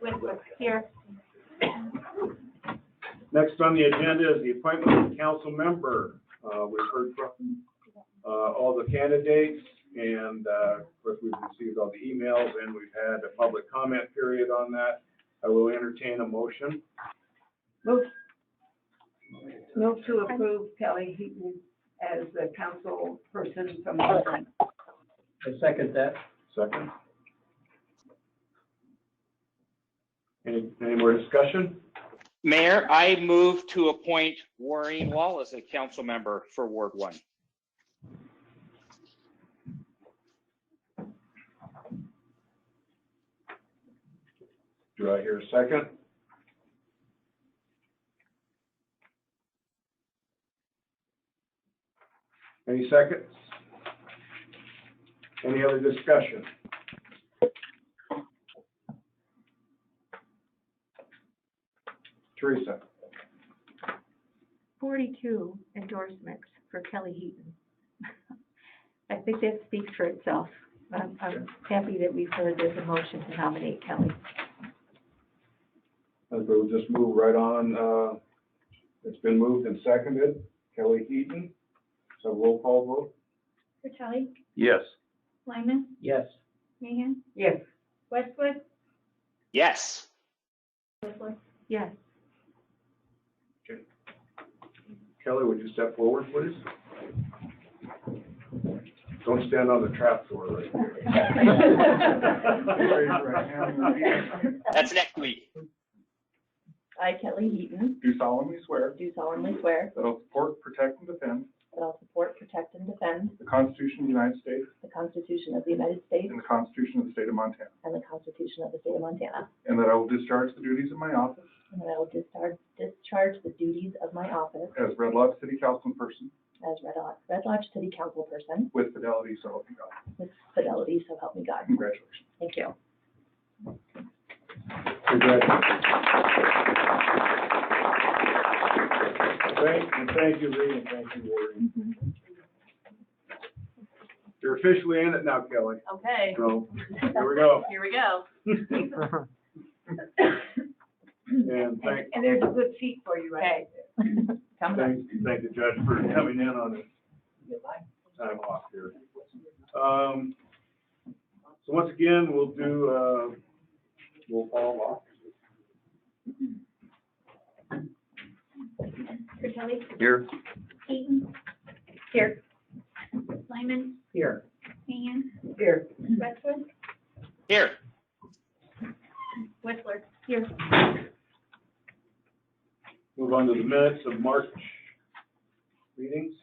Whistler. Here. Next on the agenda is the appointment of the council member. We've heard from all the candidates, and of course we've received all the emails, and we've had a public comment period on that. I will entertain a motion. Move to approve Kelly Heaton as the council person from the. I second that. Second. Any more discussion? Mayor, I move to appoint Maureen Wall as a council member for Ward 1. Do I hear a second? Any seconds? Any other discussion? Teresa? 42 endorsements for Kelly Heaton. I think that speaks for itself. I'm happy that we've heard there's a motion to nominate Kelly. We'll just move right on. It's been moved and seconded. Kelly Heaton. So roll call vote? Fratelli. Yes. Lyman. Yes. Mahan. Yes. Westwood. Yes. Whistler. Yes. Kelly, would you step forward, please? Don't stand on the trap door right there. Raise your right hand and repeat. That's next week. I, Kelly Heaton, Do solemnly swear do solemnly swear that I'll support, protect, and defend that I'll support, protect, and defend the Constitution of the United States the Constitution of the United States and the Constitution of the State of Montana, and the Constitution of the State of Montana, and that I will discharge the duties of my office and that I will discharge the duties of my office as Red Lodge City Councilperson as Red Lodge City Councilperson with fidelity, so help me God. with fidelity, so help me God. Congratulations. Thank you. Thank you, Lee, and thank you, Lori. You're officially in it now, Kelly. Okay. So, here we go. Here we go. And And there's a good seat for you right there. thank the judge for coming in on this time off here. So once again, we'll do, we'll follow off. Fratelli. Here. Heaton. Here. Lyman. Here. Mahan. Here. Westwood. Here. Whistler. Here. Move on to the minutes of March meetings.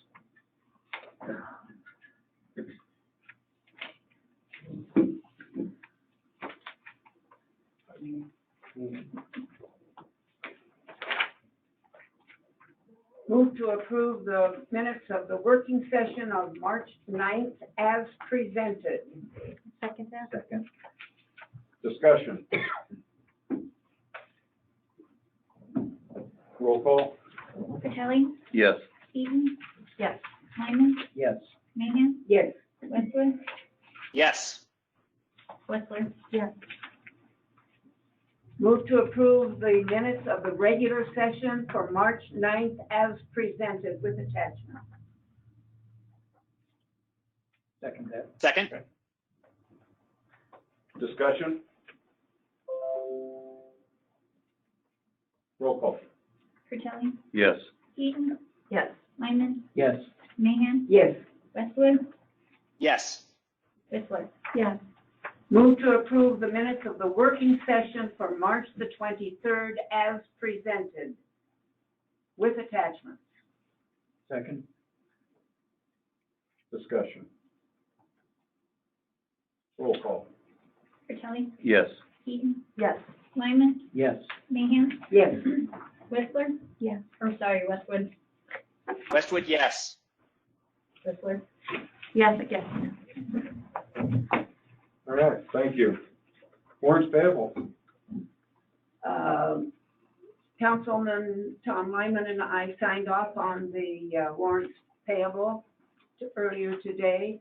Move to approve the minutes of the working session of March 9th as presented. Second that? Second. Discussion. Roll call. Fratelli. Yes. Heaton. Yes. Lyman. Yes. Mahan. Yes. Westwood. Yes. Whistler. Yes. Move to approve the minutes of the regular session for March 9th as presented with attachment. Second that. Second. Discussion. Roll call. Fratelli. Yes. Heaton. Yes. Lyman. Yes. Mahan. Yes. Westwood. Yes. Whistler. Yes. Move to approve the minutes of the working session for March the 23rd as presented with attachments. Second? Discussion. Roll call. Fratelli. Yes. Eaton. Yes. Lyman. Yes. Mahan. Yes. Whistler. Yes. Or sorry, Westwood. Westwood, yes. Whistler. Yes, yes. All right, thank you. Warrants payable. Councilman Tom Lyman and I signed off on the warrants payable earlier today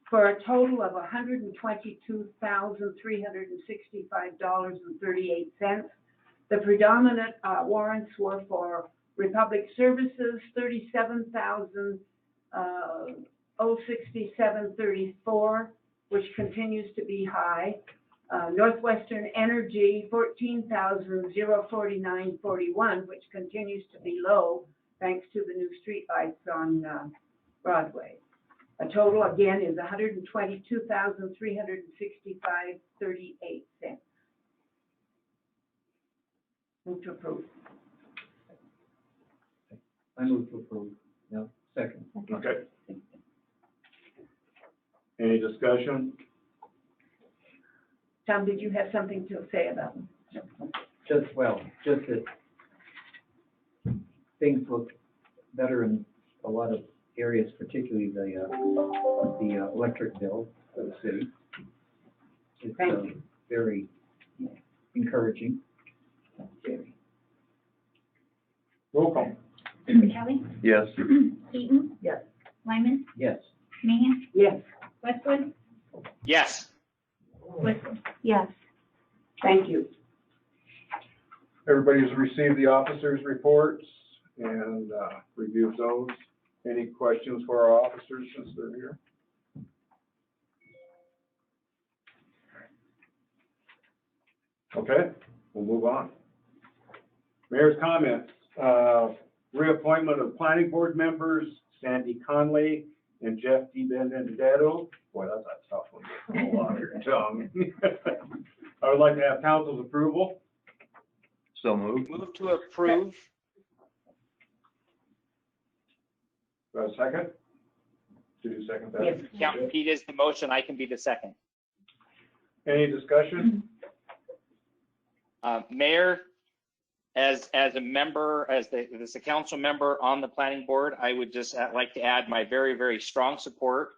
for a total of $122,365.38. The predominant warrants were for Republic Services, $37,067.34, which continues to be high. Northwestern Energy, $14,049.41, which continues to be low, thanks to the new streetlights on Broadway. A total again is $122,365.38. Move to approve. I move to approve. No, second. Okay. Any discussion? Tom, did you have something to say about them? Just that things look better in a lot of areas, particularly the electric bill for the city. It's Thank you. very encouraging. Roll call. Fratelli. Yes. Eaton. Yes. Lyman. Yes. Mahan. Yes. Westwood. Yes. Whistler. Yes. Thank you. Everybody's received the officers' reports and reviewed those. Any questions for our officers since they're here? Okay, we'll move on. Mayor's comments. Reappointment of planning board members, Sandy Conley and Jeff DiBenedetto. Boy, that's a tough one. A lot of your tongue. I would like to have council's approval. So moved. Move to approve. Do I have a second? Do you second that? Yes. Yeah, Pete is the motion. I can be the second. Any discussion? Mayor, as a member, as a council member on the planning board, I would just like to add my very, very strong support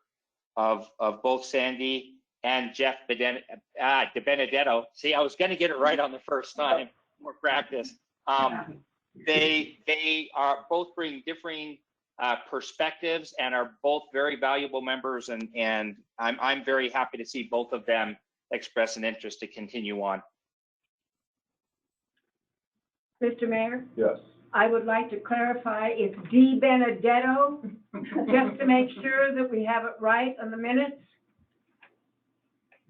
of both Sandy and Jeff DiBenedetto. See, I was going to get it right on the first time. More practice. They are both bring differing perspectives and are both very valuable members, and I'm very happy to see both of them express an interest to continue on. Mr. Mayor, Yes. I would like to clarify it's DiBenedetto, just to make sure that we have it right on the minutes.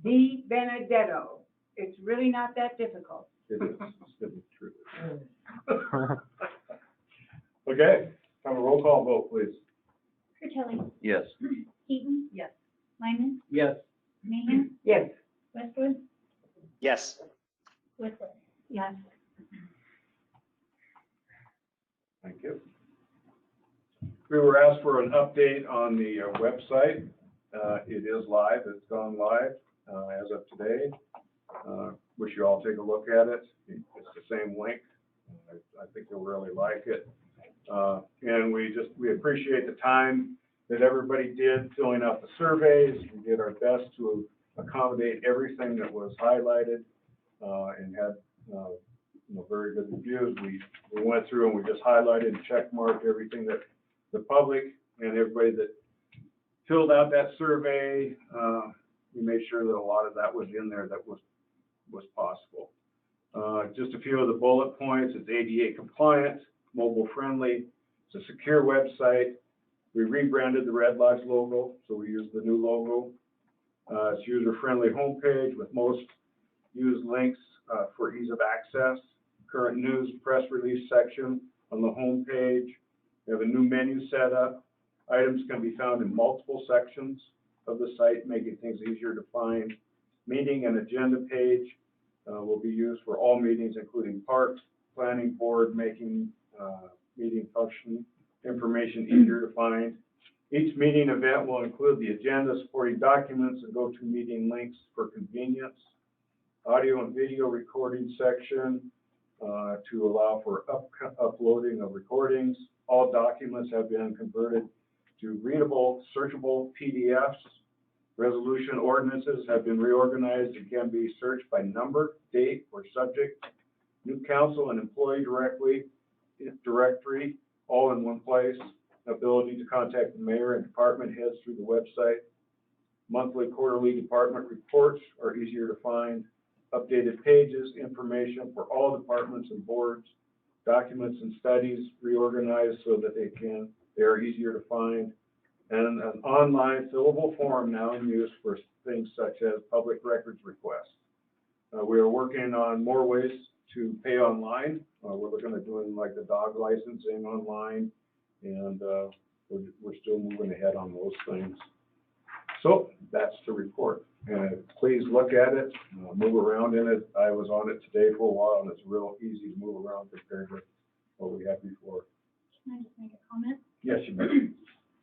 DiBenedetto. It's really not that difficult. It is. It's true. Okay, have a roll call vote, please. Fratelli. Yes. Eaton. Yes. Lyman. Yes. Mahan. Yes. Westwood. Yes. Whistler. Yes. Thank you. We were asked for an update on the website. It is live. It's gone live as of today. Wish you all take a look at it. It's the same link. I think you'll really like it. And we appreciate the time that everybody did filling out the surveys. We did our best to accommodate everything that was highlighted and had very good reviews. We went through and we just highlighted and check marked everything that the public and everybody that filled out that survey. We made sure that a lot of that was in there that was possible. Just a few of the bullet points. It's ADA compliant, mobile friendly. It's a secure website. We rebranded the Red Lodge logo, so we used the new logo. It's user-friendly homepage with most used links for ease of access. Current news press release section on the homepage. We have a new menu set up. Items can be found in multiple sections. of the site, making things easier to find. Meeting and agenda page will be used for all meetings, including parks, planning board, making meeting function information easier to find. Each meeting event will include the agenda, supporting documents, and go-to meeting links for convenience. Audio and video recording section to allow for uploading of recordings. All documents have been converted to readable, searchable PDFs. Resolution ordinances have been reorganized and can be searched by number, date, or subject. New council and employee directory, all in one place. Ability to contact the mayor and department heads through the website. Monthly, quarterly department reports are easier to find. Updated pages, information for all departments and boards. Documents and studies reorganized so that they are easier to find. And an online fillable form now in use for things such as public records requests. We are working on more ways to pay online. We're looking at doing like the dog licensing online, and we're still moving ahead on those things. So that's the report. Please look at it, move around in it. I was on it today for a while, and it's real easy to move around compared to what we had before. Can I just make a comment? Yes, you may.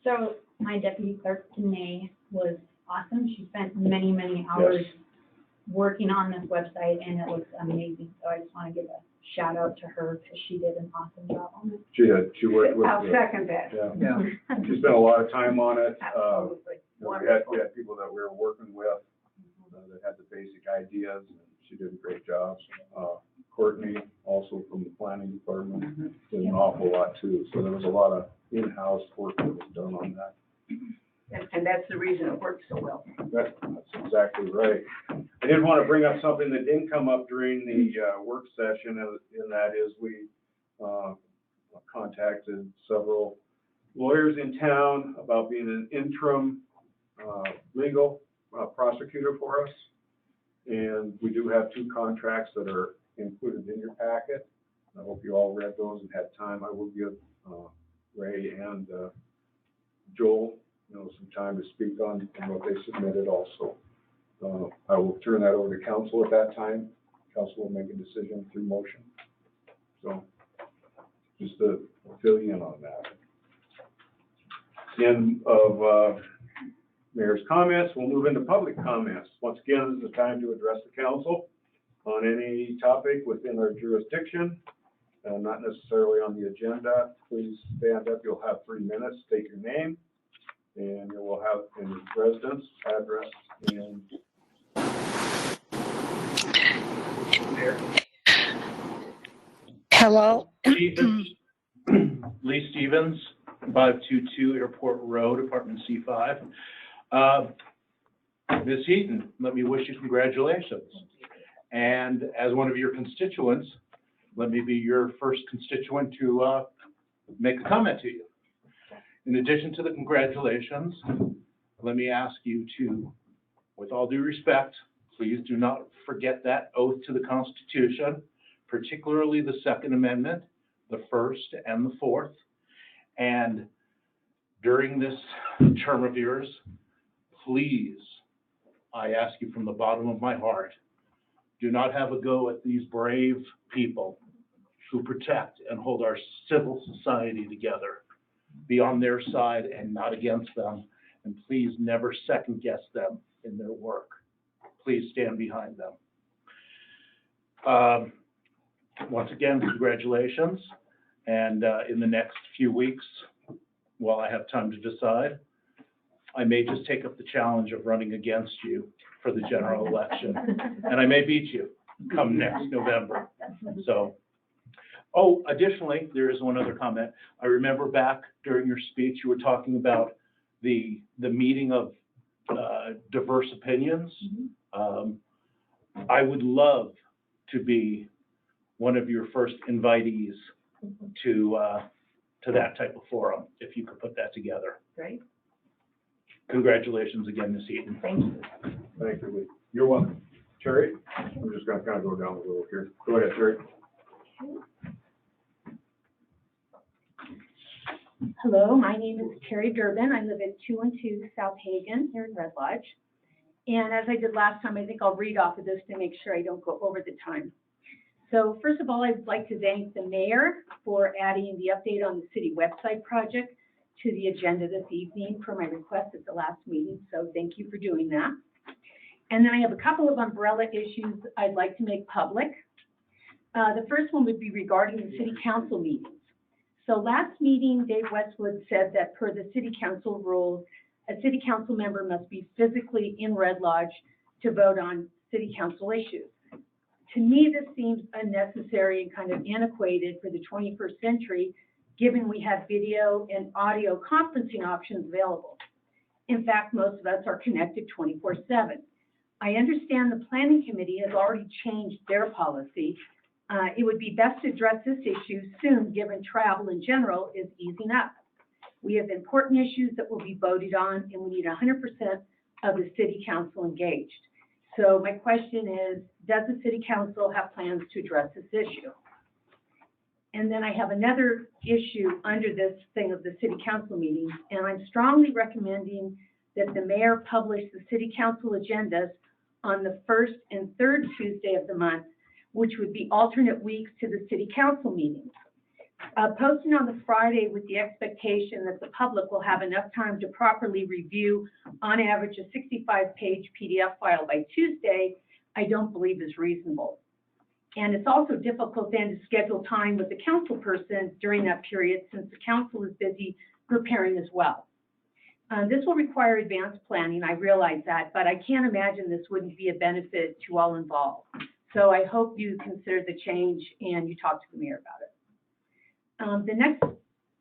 So my deputy clerk, Danae, was awesome. She spent many, many hours working on this website, and it looks amazing. So I just want to give a shout out to her because she did an awesome job on it. She did. She worked with. I'll second that. Yeah. She spent a lot of time on it. Absolutely. We had people that we were working with that had the basic ideas, and she did a great job. Courtney, also from the planning department, did an awful lot too. So there was a lot of in-house work that was done on that. And that's the reason it works so well. That's exactly right. I did want to bring up something that didn't come up during the work session, and that is we contacted several lawyers in town about being an interim legal prosecutor for us. And we do have 2 contracts that are included in your packet. I hope you all read those and had time. I will give Ray and Joel some time to speak on what they submitted also. I will turn that over to council at that time. Council will make a decision through motion. So just to fill you in on that. The end of mayor's comments. We'll move into public comments. Once again, this is the time to address the council on any topic within our jurisdiction, not necessarily on the agenda. Please stand up. You'll have 3 minutes. State your name, and you will have your residence, address, and Hello. Lee Stevens, 522 Airport Road, Apartment C5. Ms. Heaton, let me wish you congratulations. And as one of your constituents, let me be your first constituent to make a comment to you. In addition to the congratulations, let me ask you to, with all due respect, please do not forget that oath to the Constitution, particularly the Second Amendment, the First and the Fourth. And during this term of yours, please, I ask you from the bottom of my heart, do not have a go at these brave people who protect and hold our civil society together. Be on their side and not against them. And please never second guess them in their work. Please stand behind them. Once again, congratulations. And in the next few weeks, while I have time to decide, I may just take up the challenge of running against you for the general election. And I may beat you come next November. So, oh, additionally, there is one other comment. I remember back during your speech, you were talking about the meeting of diverse opinions. I would love to be one of your first invitees to that type of forum, if you could put that together. Great. Congratulations again, Ms. Eaton. Thank you. thank you, Lee. You're welcome. Terry, I'm just gonna kind of go down a little here. Go ahead, Terry. Hello, my name is Terry Durbin. I live at 212 South Hagen here in Red Lodge. And as I did last time, I think I'll read off of this to make sure I don't go over the time. So first of all, I'd like to thank the mayor for adding the update on the city website project to the agenda this evening for my request at the last meeting. So thank you for doing that. And then I have a couple of umbrella issues I'd like to make public. The first one would be regarding the city council meetings. So last meeting, Dave Westwood said that per the city council rules, a city council member must be physically in Red Lodge to vote on city council issues. To me, this seems unnecessary and kind of antiquated for the 21st century, given we have video and audio conferencing options available. In fact, most of us are connected 24/7. I understand the planning committee has already changed their policy. It would be best to address this issue soon, given travel in general is easing up. We have important issues that will be voted on, and we need 100% of the city council engaged. So my question is, does the city council have plans to address this issue? And then I have another issue under this thing of the city council meetings, and I'm strongly recommending that the mayor publish the city council agendas on the first and third Tuesday of the month, which would be alternate weeks to the city council meetings. Posting on the Friday with the expectation that the public will have enough time to properly review, on average, a 65-page PDF file by Tuesday, I don't believe is reasonable. And it's also difficult then to schedule time with the council person during that period, since the council is busy preparing as well. This will require advanced planning, I realize that, but I can't imagine this wouldn't be a benefit to all involved. So I hope you consider the change and you talk to the mayor about it. The next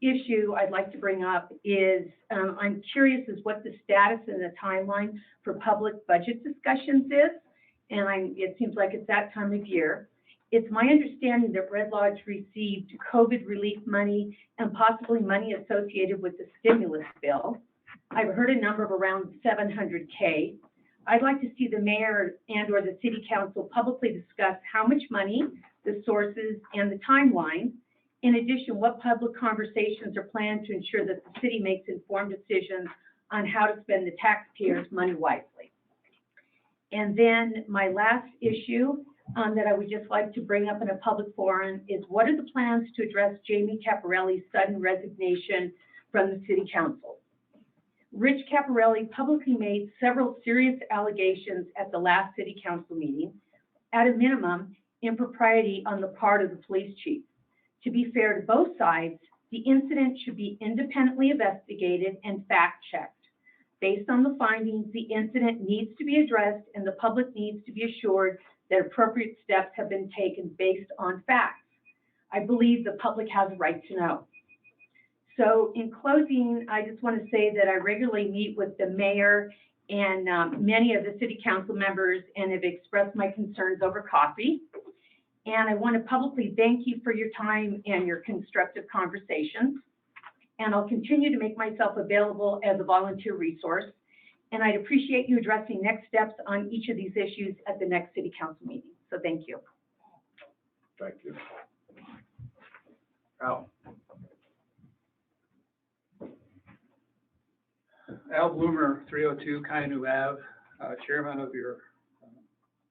issue I'd like to bring up is I'm curious as what the status and the timeline for public budget discussions is. And it seems like it's that time of year. It's my understanding that Red Lodge received COVID relief money and possibly money associated with the stimulus bill. I've heard a number of around $700K. I'd like to see the mayor and or the city council publicly discuss how much money, the sources, and the timeline. In addition, what public conversations are planned to ensure that the city makes informed decisions on how to spend the taxpayers' money wisely. And then my last issue that I would just like to bring up in a public forum is, what are the plans to address Jamie Caparelli's sudden resignation from the city council? Rich Caparelli publicly made several serious allegations at the last city council meeting, at a minimum, impropriety on the part of the police chief. To be fair to both sides, the incident should be independently investigated and fact-checked. Based on the findings, the incident needs to be addressed and the public needs to be assured that appropriate steps have been taken based on facts. I believe the public has a right to know. So in closing, I just want to say that I regularly meet with the mayor and many of the city council members and have expressed my concerns over coffee. And I want to publicly thank you for your time and your constructive conversations. And I'll continue to make myself available as a volunteer resource. And I'd appreciate you addressing next steps on each of these issues at the next city council meeting. So thank you. Thank you. Al. Al Bloomer, 302 Kainuu Ave, chairman of your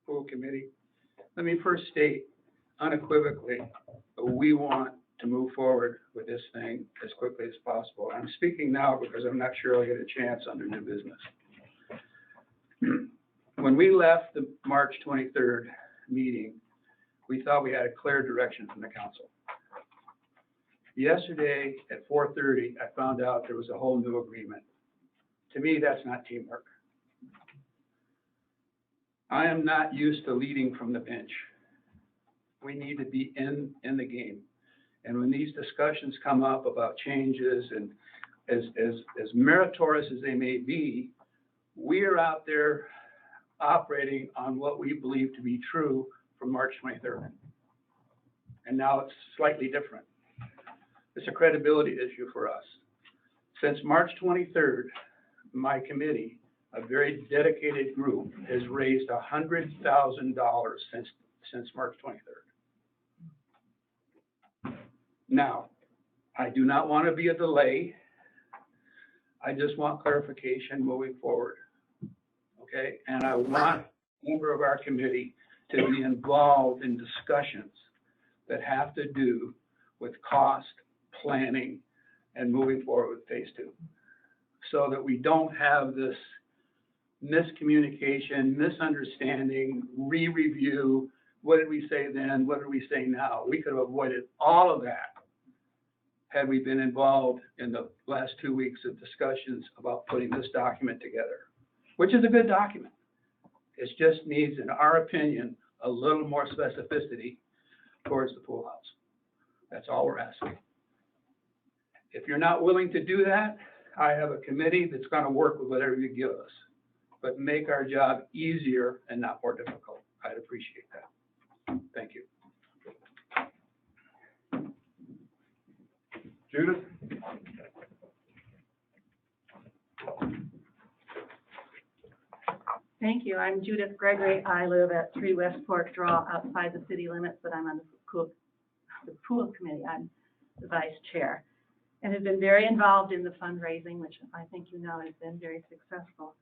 pool committee. Let me first state unequivocally, we want to move forward with this thing as quickly as possible. I'm speaking now because I'm not sure I'll get a chance under new business. When we left the March 23rd meeting, we thought we had a clear direction from the council. Yesterday at 4:30, I found out there was a whole new agreement. To me, that's not teamwork. I am not used to leading from the bench. We need to be in the game. And when these discussions come up about changes and as meritorious as they may be, we are out there operating on what we believe to be true from March 23rd. And now it's slightly different. It's a credibility issue for us. Since March 23rd, my committee, a very dedicated group, has raised $100,000 since March 23rd. Now, I do not want to be a delay. I just want clarification moving forward. Okay, and I want a member of our committee to be involved in discussions that have to do with cost, planning, and moving forward with phase 2. So that we don't have this miscommunication, misunderstanding, re-review. What did we say then? What did we say now? We could have avoided all of that had we been involved in the last 2 weeks of discussions about putting this document together, which is a good document. It just needs, in our opinion, a little more specificity towards the pool house. That's all we're asking. If you're not willing to do that, I have a committee that's going to work with whatever you give us, but make our job easier and not more difficult. I'd appreciate that. Thank you. Judith? Thank you. I'm Judith Gregory. I live at 3 West Fork Draw outside the city limits, but I'm on the pool committee. I'm the vice chair and have been very involved in the fundraising, which I think you know has been very successful.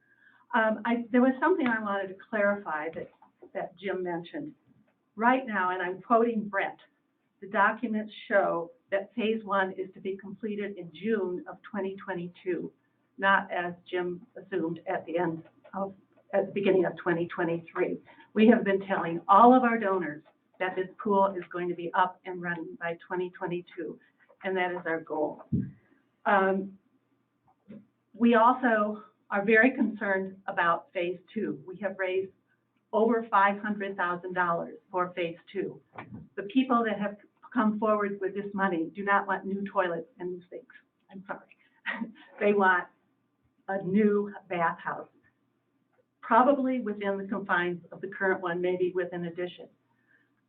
There was something I wanted to clarify that Jim mentioned. Right now, and I'm quoting Brent, the documents show that phase 1 is to be completed in June of 2022, not as Jim assumed at the beginning of 2023. We have been telling all of our donors that this pool is going to be up and running by 2022, and that is our goal. We also are very concerned about phase 2. We have raised over $500,000 for phase 2. The people that have come forward with this money do not want new toilets and new sinks. I'm sorry. They want a new bathhouse, probably within the confines of the current one, maybe with an addition.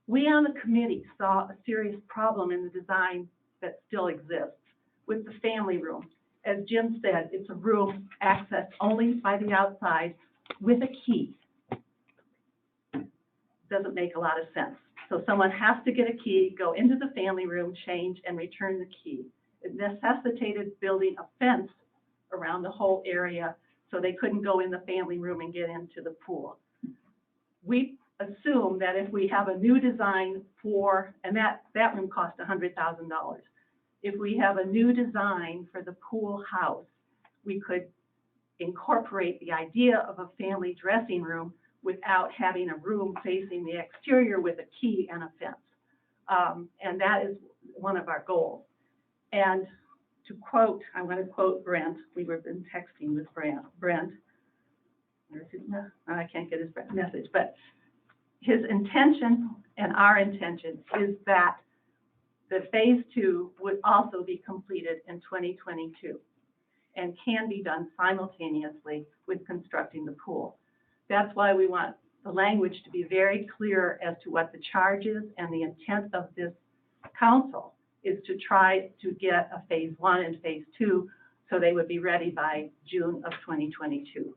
We on the committee saw a serious problem in the design that still exists with the family room. As Jim said, it's a room accessed only by the outside with a key. Doesn't make a lot of sense. So someone has to get a key, go into the family room, change, and return the key. It necessitated building a fence around the whole area so they couldn't go in the family room and get into the pool. We assume that if we have a new design for, and that room cost $100,000. If we have a new design for the pool house, we could incorporate the idea of a family dressing room without having a room facing the exterior with a key and a fence. And that is one of our goals. And to quote, I want to quote Brent. We were been texting with Brent. Where is it? No, I can't get his message, but his intention and our intention is that the phase 2 would also be completed in 2022 and can be done simultaneously with constructing the pool. That's why we want the language to be very clear as to what the charge is, and the intent of this council is to try to get a phase 1 and phase 2 so they would be ready by June of 2022.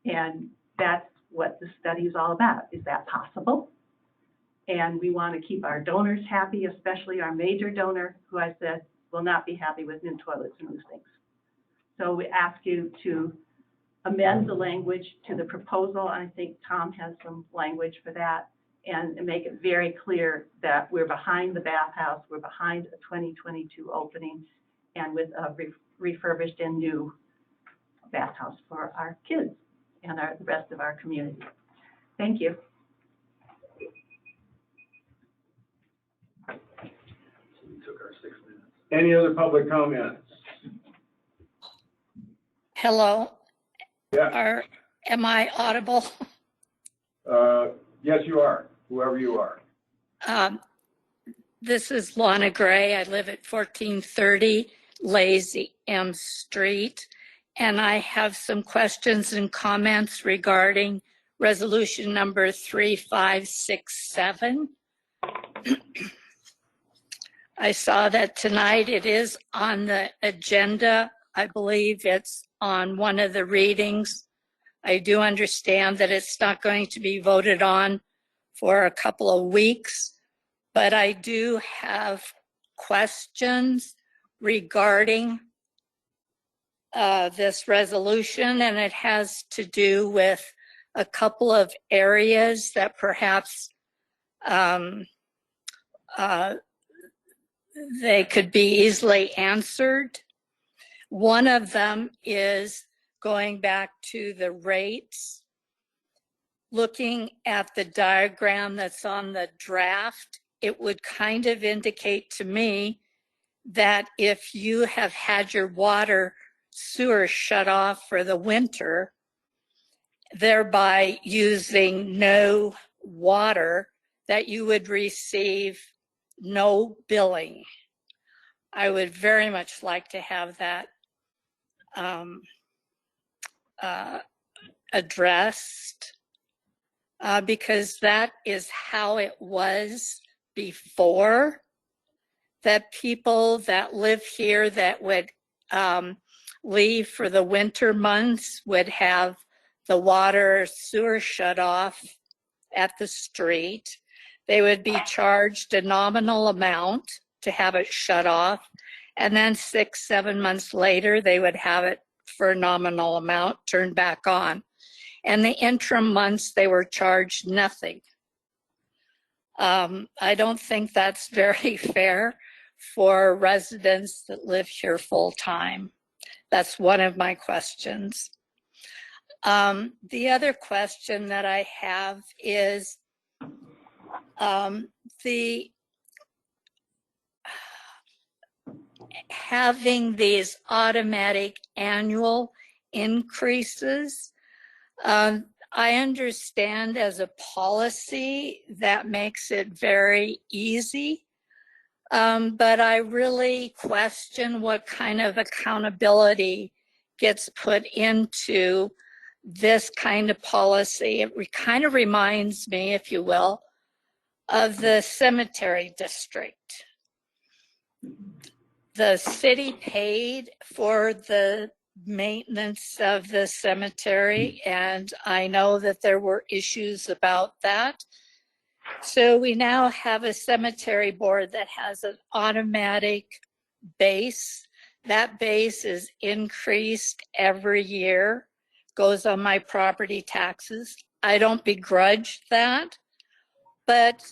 And that's what the study is all about. Is that possible? And we want to keep our donors happy, especially our major donor, who I said will not be happy with new toilets and new sinks. So we ask you to amend the language to the proposal. I think Tom has some language for that, and make it very clear that we're behind the bathhouse, we're behind a 2022 opening, and with a refurbished and new bathhouse for our kids and the rest of our community. Thank you. Any other public comments? Hello, Yeah. am I audible? Yes, you are, whoever you are. This is Lana Gray. I live at 1430 Lazy M Street, and I have some questions and comments regarding resolution number 3567. I saw that tonight it is on the agenda. I believe it's on one of the readings. I do understand that it's not going to be voted on for a couple of weeks, but I do have questions regarding this resolution, and it has to do with a couple of areas that perhaps they could be easily answered. One of them is going back to the rates. Looking at the diagram that's on the draft, it would kind of indicate to me that if you have had your water sewer shut off for the winter, thereby using no water, that you would receive no billing. I would very much like to have that addressed, because that is how it was before, that people that live here that would leave for the winter months would have the water sewer shut off at the street. They would be charged a nominal amount to have it shut off. And then 6-7 months later, they would have it for a nominal amount turned back on. And the interim months, they were charged nothing. I don't think that's very fair for residents that live here full time. That's one of my questions. The other question that I have is having these automatic annual increases. I understand as a policy that makes it very easy, but I really question what kind of accountability gets put into this kind of policy. It kind of reminds me, if you will, of the cemetery district. The city paid for the maintenance of the cemetery, and I know that there were issues about that. So we now have a cemetery board that has an automatic base. That base is increased every year, goes on my property taxes. I don't begrudge that, but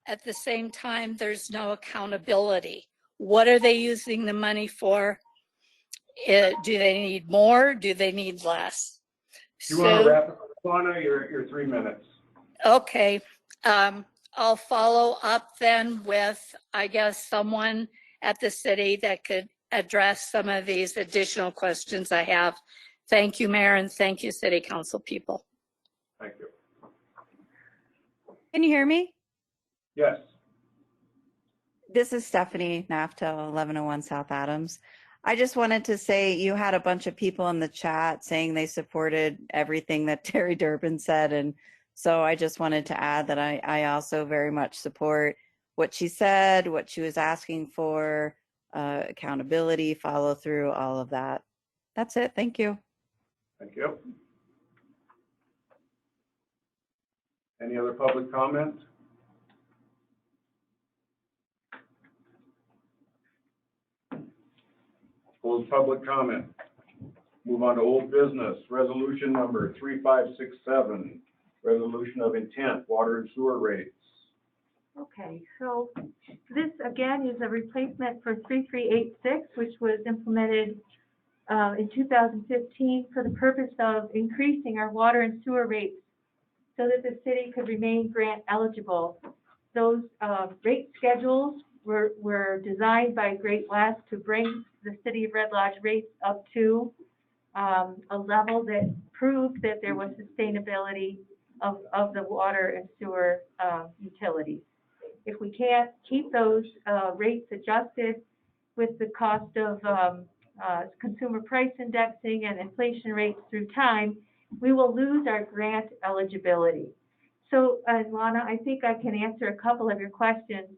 at the same time, there's no accountability. What are they using the money for? Do they need more? Do they need less? You want to wrap up, Lana? You're 3 minutes. Okay. I'll follow up then with, I guess, someone at the city that could address some of these additional questions I have. Thank you, Mayor, and thank you, City Council people. Thank you. Can you hear me? Yes. This is Stephanie Naftel, 1101 South Adams. I just wanted to say you had a bunch of people in the chat saying they supported everything that Terry Durbin said. And so I just wanted to add that I also very much support what she said, what she was asking for, accountability, follow through, all of that. That's it. Thank you. Thank you. Any other public comment? Close public comment. Move on to old business. Resolution number 3567. Resolution of intent, water and sewer rates. Okay, so this again is a replacement for 3386, which was implemented in 2015 for the purpose of increasing our water and sewer rates so that the city could remain grant eligible. Those rate schedules were designed by Great West to bring the city of Red Lodge rates up to a level that proved that there was sustainability of the water and sewer utilities. If we can't keep those rates adjusted with the cost of consumer price indexing and inflation rates through time, we will lose our grant eligibility. So, Lana, I think I can answer a couple of your questions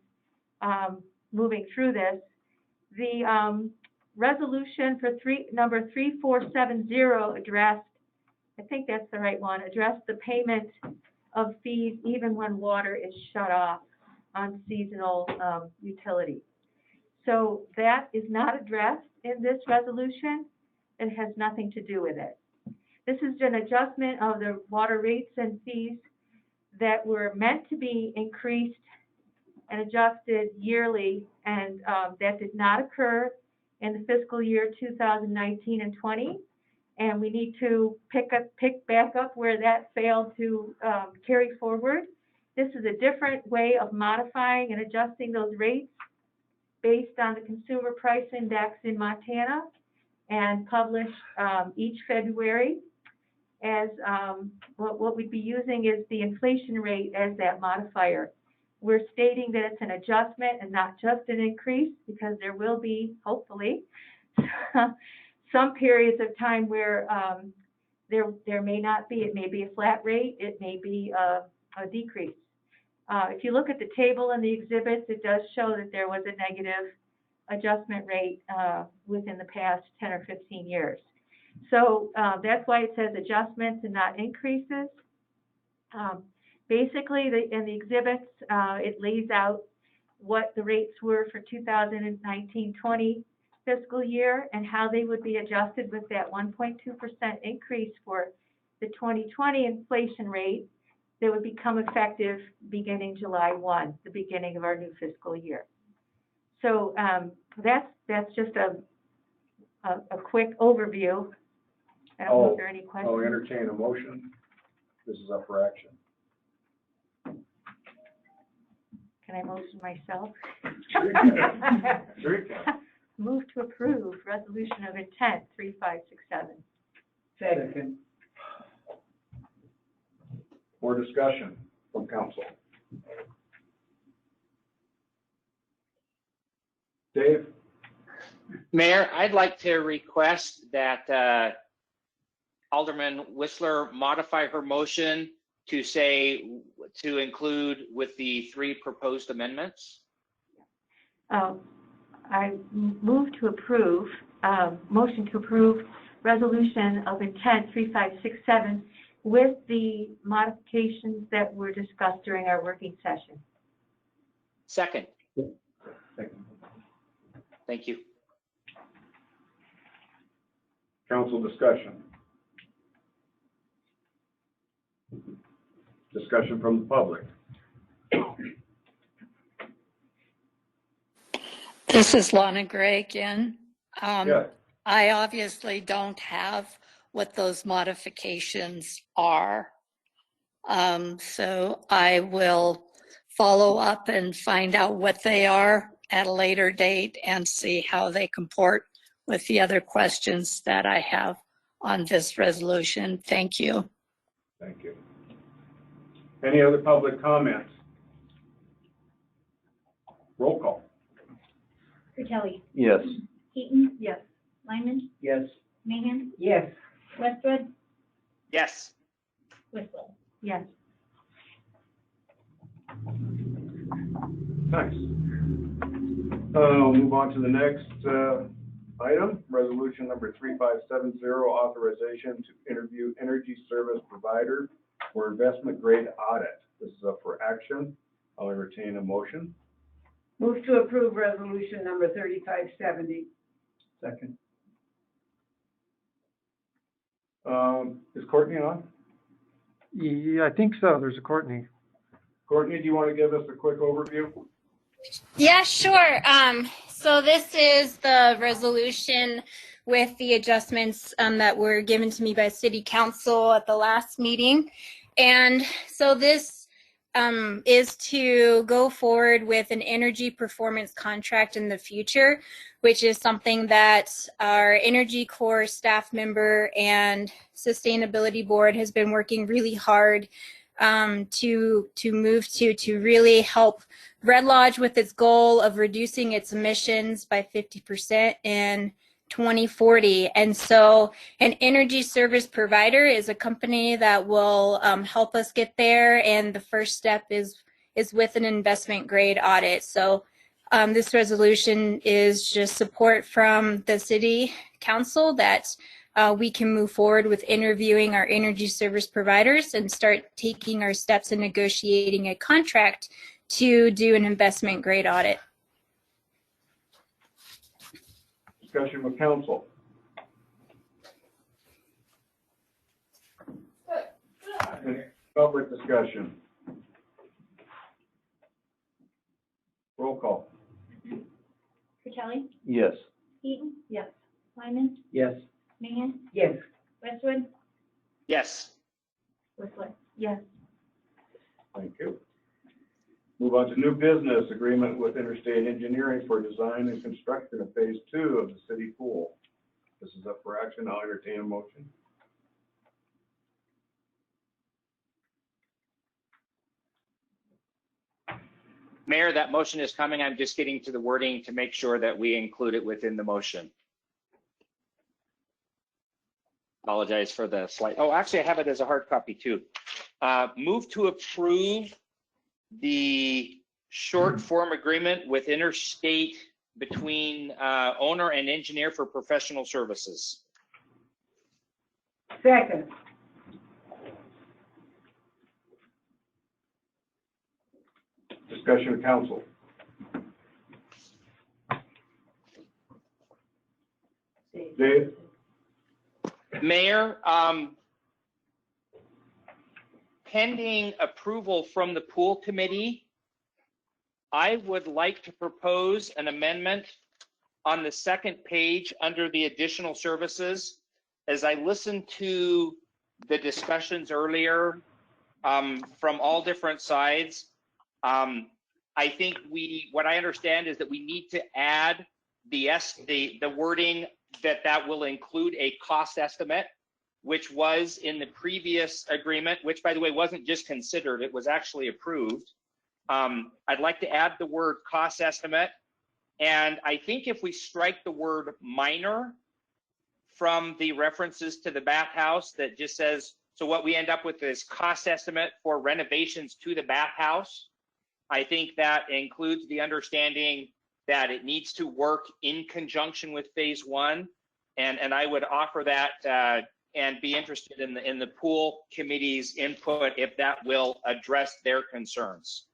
moving through this. The resolution for number 3470 addressed, I think that's the right one, addressed the payment of fees even when water is shut off on seasonal utilities. So that is not addressed in this resolution. It has nothing to do with it. This is an adjustment of the water rates and fees that were meant to be increased and adjusted yearly, and that did not occur in the fiscal year 2019 and 20. And we need to pick back up where that failed to carry forward. This is a different way of modifying and adjusting those rates based on the Consumer Price Index in Montana and published each February. As what we'd be using is the inflation rate as that modifier. We're stating that it's an adjustment and not just an increase, because there will be, hopefully, some periods of time where there may not be. It may be a flat rate. It may be a decrease. If you look at the table and the exhibits, it does show that there was a negative adjustment rate within the past 10 or 15 years. So that's why it says adjustments and not increases. Basically, in the exhibits, it lays out what the rates were for 2019-20 fiscal year and how they would be adjusted with that 1.2% increase for the 2020 inflation rate that would become effective beginning July 1, the beginning of our new fiscal year. So that's just a quick overview. I don't know if there are any questions. I'll entertain a motion. This is up for action. Can I motion myself? Sure you can. Sure you can. Move to approve resolution of intent 3567. Second. More discussion from council. Dave? Mayor, I'd like to request that Alderman Whistler modify her motion to say, to include with the 3 proposed amendments. I move to approve, motion to approve resolution of intent 3567 with the modifications that were discussed during our working session. Second. Thank you. Council discussion. Discussion from the public. This is Lana Gray again. Yeah. I obviously don't have what those modifications are. So I will follow up and find out what they are at a later date and see how they comport with the other questions that I have on this resolution. Thank you. Thank you. Any other public comments? Roll call. Kelly. Yes. Heaton. Yes. Lyman. Yes. Mahan. Yes. Westwood. Yes. Whistler. Yes. Nice. We'll move on to the next item, resolution number 3570, authorization to interview energy service provider for investment grade audit. This is up for action. I'll entertain a motion. Move to approve resolution number 3570. Second. Is Courtney on? Yeah, I think so. There's a Courtney. Courtney, do you want to give us a quick overview? Yeah, sure. So this is the resolution with the adjustments that were given to me by City Council at the last meeting. And so this is to go forward with an energy performance contract in the future, which is something that our Energy Corps staff member and Sustainability Board has been working really hard to move to really help Red Lodge with its goal of reducing its emissions by 50% in 2040. And so an energy service provider is a company that will help us get there. And the first step is with an investment grade audit. So this resolution is just support from the City Council that we can move forward with interviewing our energy service providers and start taking our steps in negotiating a contract to do an investment grade audit. Discussion with council. Any public discussion? Roll call. Kelly, Yes. Eaton, Yes. Lyman, Yes. Mahan, Yes. Westwood, Yes. Whistler. Yes. Thank you. Move on to new business, agreement with Interstate Engineering for design and construction of phase 2 of the city pool. This is up for action. I'll entertain a motion. Mayor, that motion is coming. I'm just getting to the wording to make sure that we include it within the motion. Apologize for the slight, oh, actually I have it as a hard copy too. Move to approve the short form agreement with Interstate between owner and engineer for professional services. Second. Discussion of council. Dave? Mayor, pending approval from the pool committee, I would like to propose an amendment on the second page under the additional services. As I listened to the discussions earlier from all different sides, I think what I understand is that we need to add the wording that will include a cost estimate, which was in the previous agreement, which by the way wasn't just considered, it was actually approved. I'd like to add the word cost estimate, and I think if we strike the word minor from the references to the bathhouse, that just says, so what we end up with is cost estimate for renovations to the bathhouse. I think that includes the understanding that it needs to work in conjunction with phase 1, and I would offer that and be interested in the pool committee's input if that will address their concerns.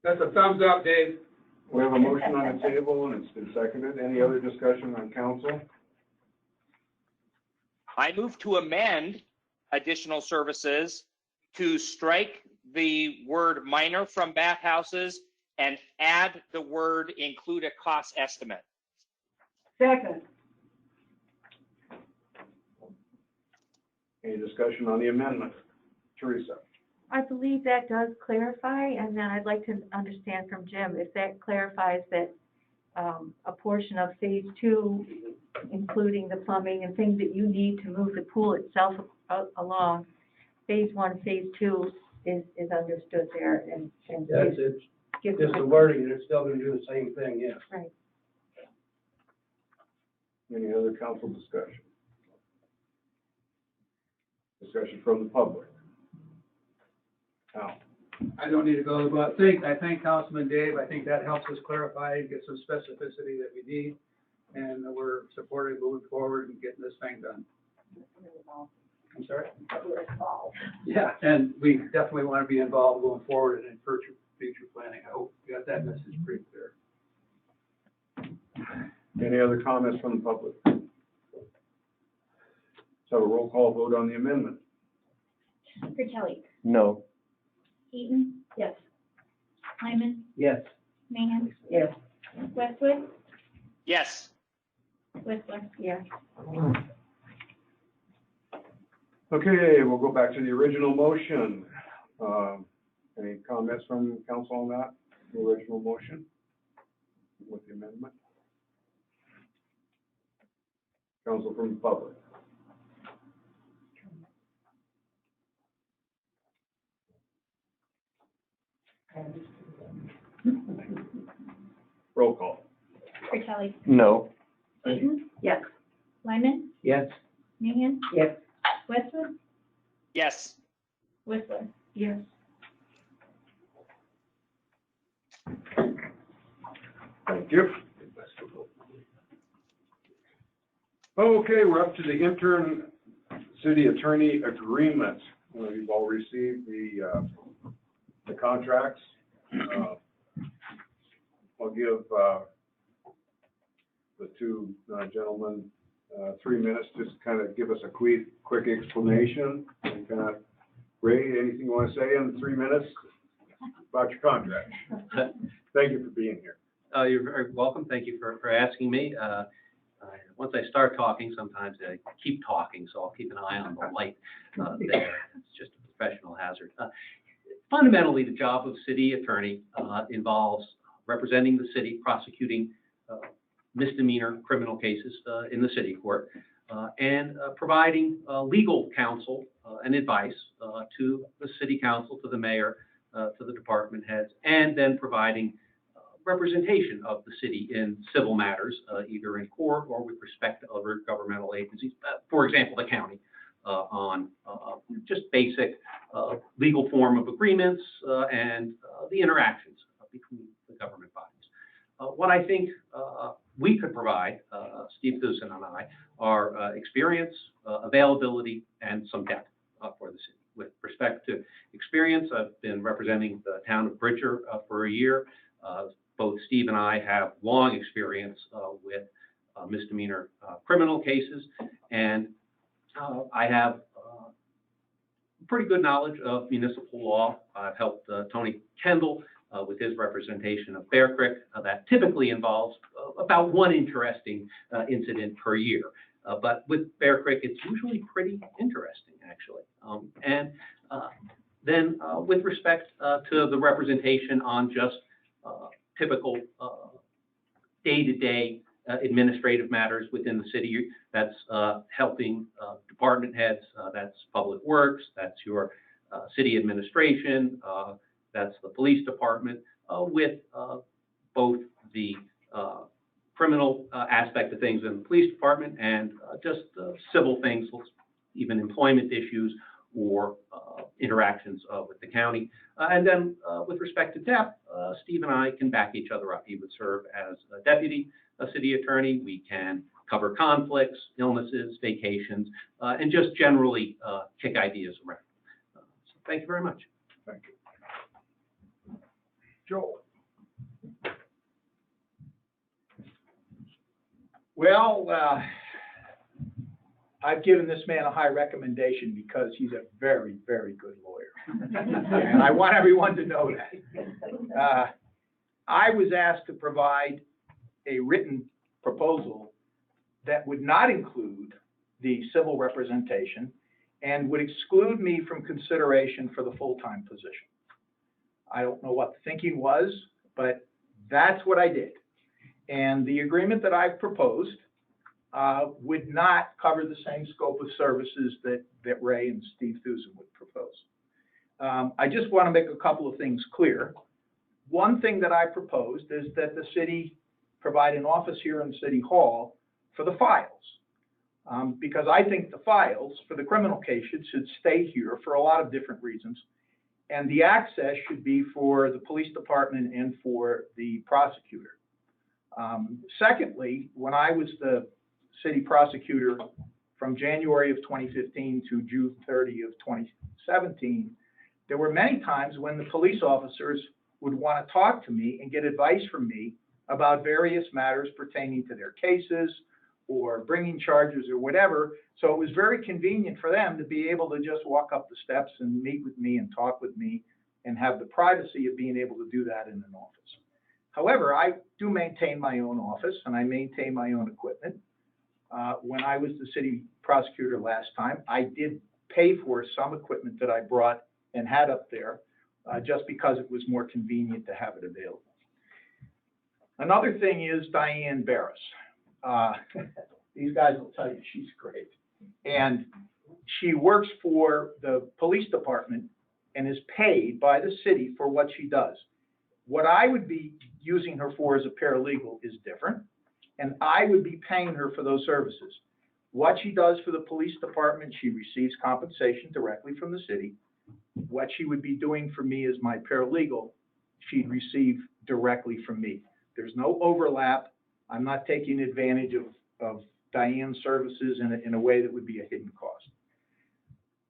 That's a thumbs up, Dave. We have a motion on the table and it's been seconded. Any other discussion on council? I move to amend additional services to strike the word minor from bathhouses and add the word include a cost estimate. Second. Any discussion on the amendment? Teresa? I believe that does clarify, and then I'd like to understand from Jim if that clarifies that a portion of phase 2, including the plumbing and things that you need to move the pool itself along, phase 1, phase 2 is understood there, and That's it. gives Just the wording, and it's still gonna do the same thing, yes. Right. Any other council discussion? Discussion from the public? Al? I don't need to go, but I thank Councilman Dave. I think that helps us clarify and get some specificity that we need. And we're supporting moving forward and getting this thing done. I'm sorry? Yeah, and we definitely want to be involved going forward and in future planning. I hope you got that message pretty clear. Any other comments from the public? Let's have a roll call vote on the amendment. Kelly, No. Eaton, Yes. Lyman, Yes. Mahan, Yes. Westwood, Yes. Whistler. Yes. Okay, we'll go back to the original motion. Any comments from council on that, the original motion with the amendment? Council from the public? Roll call. Kelly, No. Eaton, Yes. Lyman, Yes. Mahan, Yes. Westwood, Yes. Whistler. Yes. Thank you. Okay, we're up to the intern city attorney agreement. You've all received the contracts. Want I'll give the two gentlemen 3 minutes, just kind of give us a quick explanation. And kind of, Ray, anything you want to say in 3 minutes about your contract? Thank you for being here. You're very welcome. Thank you for asking me. Once I start talking, sometimes I keep talking, so I'll keep an eye on the light there. It's just a professional hazard. Fundamentally, the job of city attorney involves representing the city, prosecuting misdemeanor criminal cases in the city court, and providing legal counsel and advice to the city council, to the mayor, to the department heads, and then providing representation of the city in civil matters, either in court or with respect to other governmental agencies, for example, the county, on just basic legal form of agreements and the interactions between the government bodies. What I think we could provide, Steve Thusen and I, are experience, availability, and some depth for the city. With respect to experience, I've been representing the town of Bridger for a year. Both Steve and I have long experience with misdemeanor criminal cases, and I have pretty good knowledge of municipal law. I've helped Tony Kendall with his representation of Bear Creek. That typically involves about one interesting incident per year. But with Bear Creek, it's usually pretty interesting, actually. Then with respect to the representation on just typical day-to-day administrative matters within the city, that's helping department heads, that's public works, that's your city administration, that's the police department, with both the criminal aspect of things in the police department and just civil things, even employment issues or interactions with the county. And then with respect to depth, Steve and I can back each other up. He would serve as a deputy city attorney. We can cover conflicts, illnesses, vacations, and just generally kick ideas around. So thank you very much. Thank you. Joel. Well, I've given this man a high recommendation because he's a very, very good lawyer. And I want everyone to know that. I was asked to provide a written proposal that would not include the civil representation and would exclude me from consideration for the full-time position. I don't know what the thinking was, but that's what I did. And the agreement that I've proposed would not cover the same scope of services that Ray and Steve Thusen would propose. I just want to make a couple of things clear. One thing that I proposed is that the city provide an office here in City Hall for the files, because I think the files for the criminal cases should stay here for a lot of different reasons. And the access should be for the police department and for the prosecutor. Secondly, when I was the city prosecutor from January of 2015 to June 30 of 2017, there were many times when the police officers would want to talk to me and get advice from me about various matters pertaining to their cases or bringing charges or whatever. So it was very convenient for them to be able to just walk up the steps and meet with me and talk with me and have the privacy of being able to do that in an office. However, I do maintain my own office and I maintain my own equipment. When I was the city prosecutor last time, I did pay for some equipment that I brought and had up there just because it was more convenient to have it available. Another thing is Diane Barris. These guys will tell you she's great. And she works for the police department and is paid by the city for what she does. What I would be using her for as a paralegal is different, and I would be paying her for those services. What she does for the police department, she receives compensation directly from the city. What she would be doing for me as my paralegal, she'd receive directly from me. There's no overlap. I'm not taking advantage of Diane's services in a way that would be a hidden cost.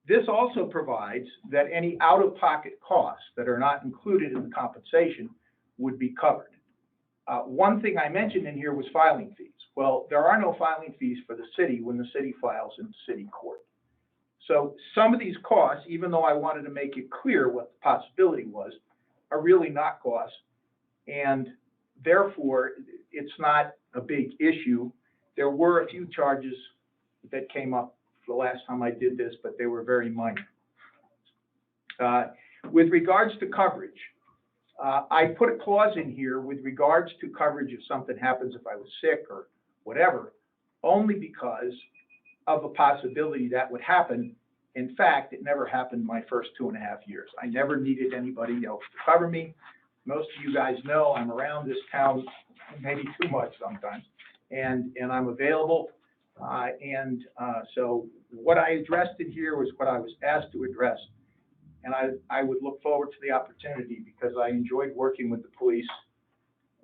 This also provides that any out-of-pocket costs that are not included in the compensation would be covered. One thing I mentioned in here was filing fees. Well, there are no filing fees for the city when the city files in the city court. So some of these costs, even though I wanted to make it clear what the possibility was, are really not costs. And therefore, it's not a big issue. There were a few charges that came up the last time I did this, but they were very minor. With regards to coverage, I put a clause in here with regards to coverage if something happens, if I was sick or whatever, only because of a possibility that would happen. In fact, it never happened my first 2.5 years. I never needed anybody else to cover me. Most of you guys know I'm around this town maybe too much sometimes, and I'm available. So what I addressed in here was what I was asked to address. And I would look forward to the opportunity because I enjoyed working with the police,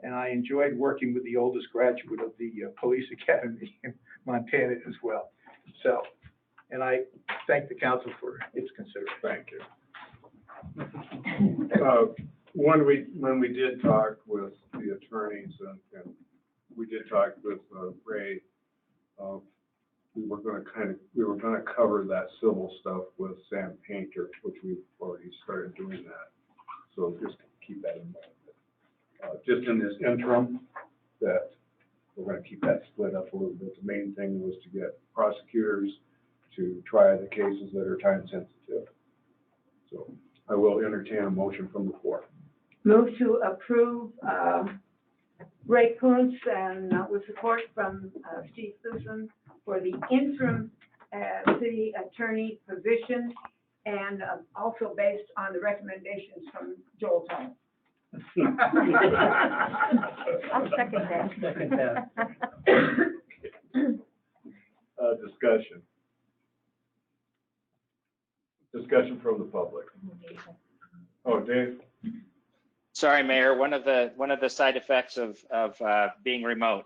and I enjoyed working with the oldest graduate of the police academy in Montana as well. So, and I thank the council for its consideration. Thank you. When we did talk with the attorneys and we did talk with Ray, we were going to cover that civil stuff with Sam Painter, which we've already started doing that. So just keep that in mind. Just in this interim, that we're going to keep that split up a little bit. The main thing was to get prosecutors to try the cases that are time sensitive. So I will entertain a motion from the floor. Move to approve Ray Kuntz and with support from Steve Susan for the interim city attorney position, and also based on the recommendations from Joel Tone. I'll second that. Second that. Discussion. Discussion from the public. Oh, Dave. Sorry, Mayor. One of the side effects of being remote.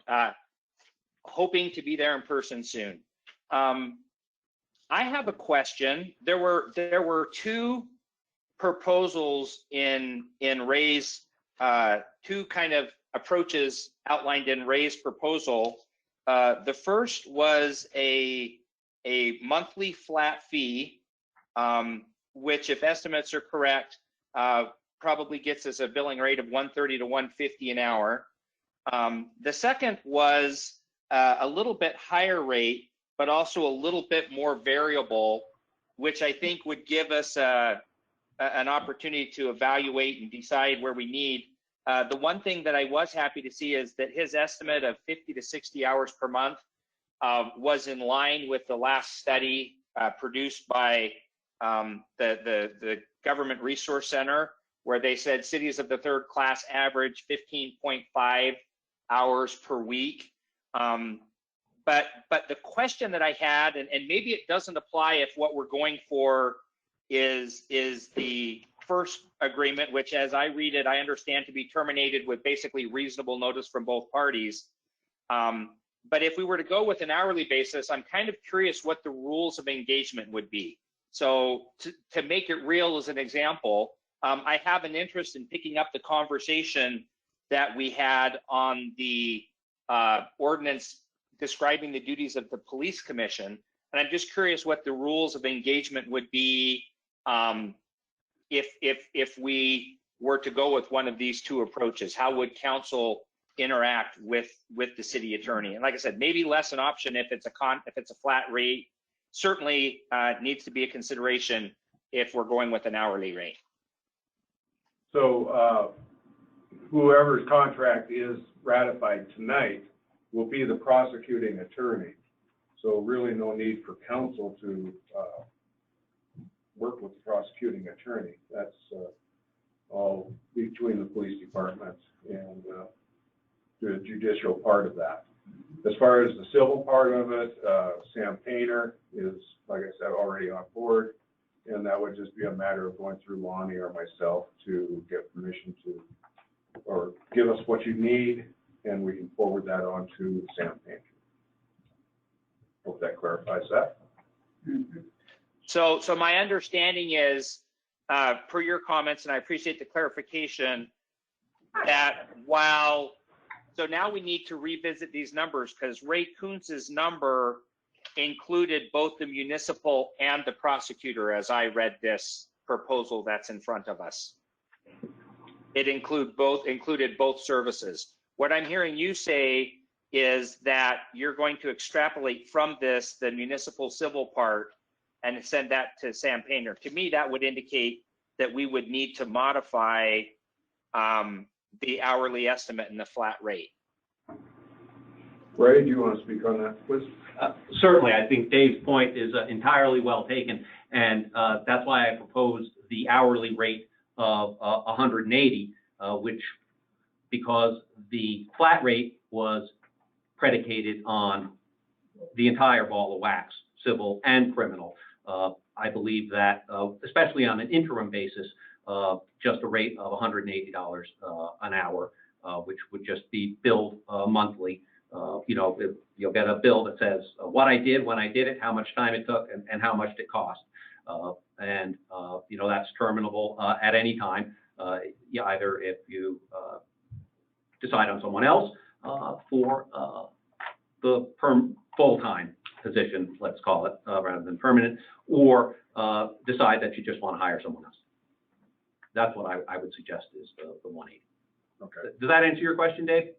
Hoping to be there in person soon. I have a question. There were two proposals in Ray's two kind of approaches outlined in Ray's proposal. The first was a monthly flat fee, which, if estimates are correct, probably gets us a billing rate of $130 to $150 an hour. The second was a little bit higher rate, but also a little bit more variable, which I think would give us an opportunity to evaluate and decide where we need. The one thing that I was happy to see is that his estimate of 50 to 60 hours per month was in line with the last study produced by the Government Resource Center, where they said cities of the third class average 15.5 hours per week. But the question that I had, and maybe it doesn't apply if what we're going for is the first agreement, which, as I read it, I understand to be terminated with basically reasonable notice from both parties. But if we were to go with an hourly basis, I'm kind of curious what the rules of engagement would be. So to make it real as an example, I have an interest in picking up the conversation that we had on the ordinance describing the duties of the police commission. And I'm just curious what the rules of engagement would be if we were to go with one of these two approaches. How would council interact with the city attorney? And like I said, maybe less an option if it's a flat rate. Certainly needs to be a consideration if we're going with an hourly rate. So whoever's contract is ratified tonight will be the prosecuting attorney. So really no need for council to work with the prosecuting attorney. That's all between the police department and the judicial part of that. As far as the civil part of it, Sam Painter is, like I said, already on board, and that would just be a matter of going through Lonnie or myself to get permission to, or give us what you need, and we can forward that on to Sam Painter. Hope that clarifies that. So my understanding is, per your comments, and I appreciate the clarification, that while So now we need to revisit these numbers because Ray Kuntz's number included both the municipal and the prosecutor as I read this proposal that's in front of us. It included both services. What I'm hearing you say is that you're going to extrapolate from this the municipal civil part and send that to Sam Painter. To me, that would indicate that we would need to modify the hourly estimate and the flat rate. Ray, do you want to speak on that, please? Certainly, I think Dave's point is entirely well taken, and that's why I proposed the hourly rate of 180, which, because the flat rate was predicated on the entire ball of wax, civil and criminal. I believe that, especially on an interim basis, just a rate of $180 an hour, which would just be billed monthly. You'll get a bill that says what I did, when I did it, how much time it took, and how much it cost. That's terminable at any time, either if you decide on someone else for the full-time position, let's call it, rather than permanent, or decide that you just want to hire someone else. That's what I would suggest is the 180. Okay. Does that answer your question, Dave?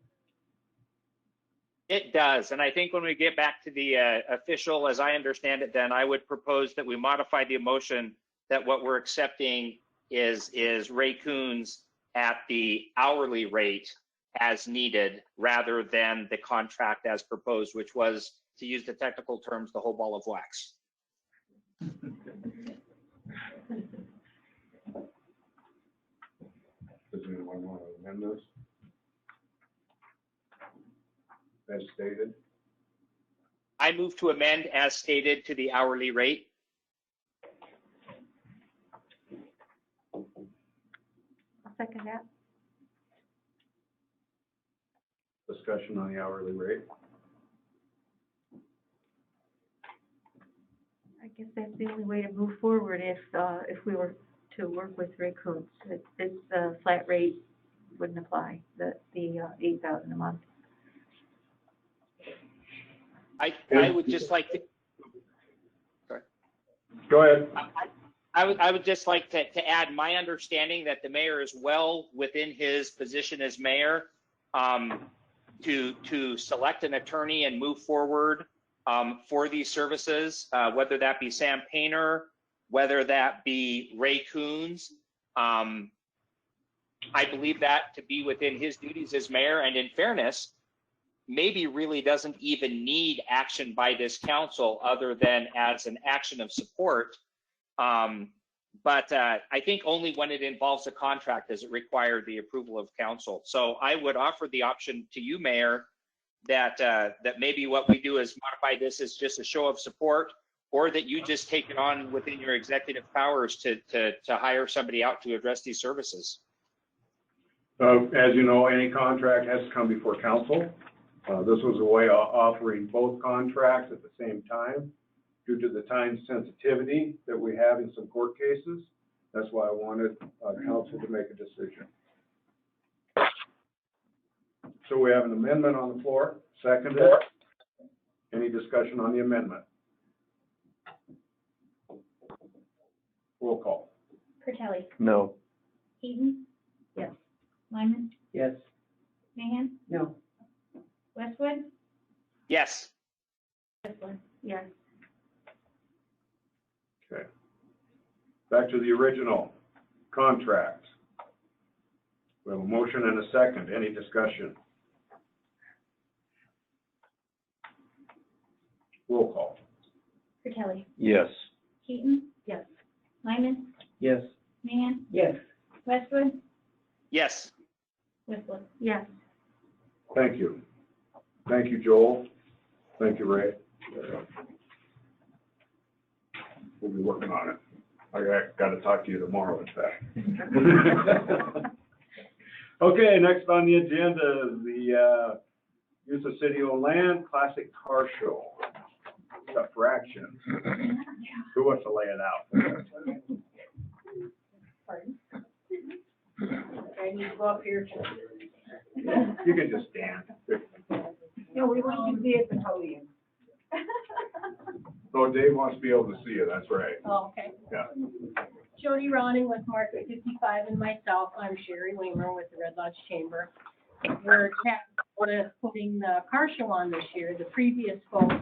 It does, and I think when we get back to the official, as I understand it, then I would propose that we modify the motion that what we're accepting is Ray Kuntz at the hourly rate as needed, rather than the contract as proposed, which was, to use the technical terms, the whole ball of wax. Does anyone want to amend this? As stated? I move to amend as stated to the hourly rate. I'll second that. Discussion on the hourly rate? I guess that's the only way to move forward if we were to work with Ray Kuntz. This flat rate wouldn't apply, the $8,000 a month. I would just like to. Sorry. Go ahead. I would just like to add my understanding that the mayor is well within his position as mayor to select an attorney and move forward for these services, whether that be Sam Painter, whether that be Ray Kuntz. I believe that to be within his duties as mayor, and in fairness, maybe really doesn't even need action by this council other than as an action of support. But I think only when it involves a contract does it require the approval of council. So I would offer the option to you, Mayor, that maybe what we do is modify this as just a show of support, or that you just take it on within your executive powers to hire somebody out to address these services. As you know, any contract has to come before council. This was a way of offering both contracts at the same time due to the time sensitivity that we have in some court cases. That's why I wanted council to make a decision. So we have an amendment on the floor, seconded. Any discussion on the amendment? Roll call. Curtelli. No. Heaton. Yes. Lyman. Yes. Mahan. No. Westwood. Yes. Whistler. Yes. Okay. Back to the original contract. We have a motion and a second. Any discussion? Roll call. Curtelli. Yes. Heaton. Yes. Lyman. Yes. Mahan. Yes. Westwood. Yes. Whistler. Yes. Thank you. Thank you, Joel. Thank you, Ray. We'll be working on it. I got to talk to you tomorrow, in fact. Okay, next on the agenda is the use of city-owned land, classic car show. It's a fraction. Who wants to lay it out? Pardon? I need to go up here. You can just stand. No, we want you to be at the podium. So Dave wants to be able to see you, that's right. Oh, okay. Yeah. Jody Ronning with Market 55 and myself. I'm Sherry Weimer with the Red Lodge Chamber. We're putting the car show on this year. The previous folks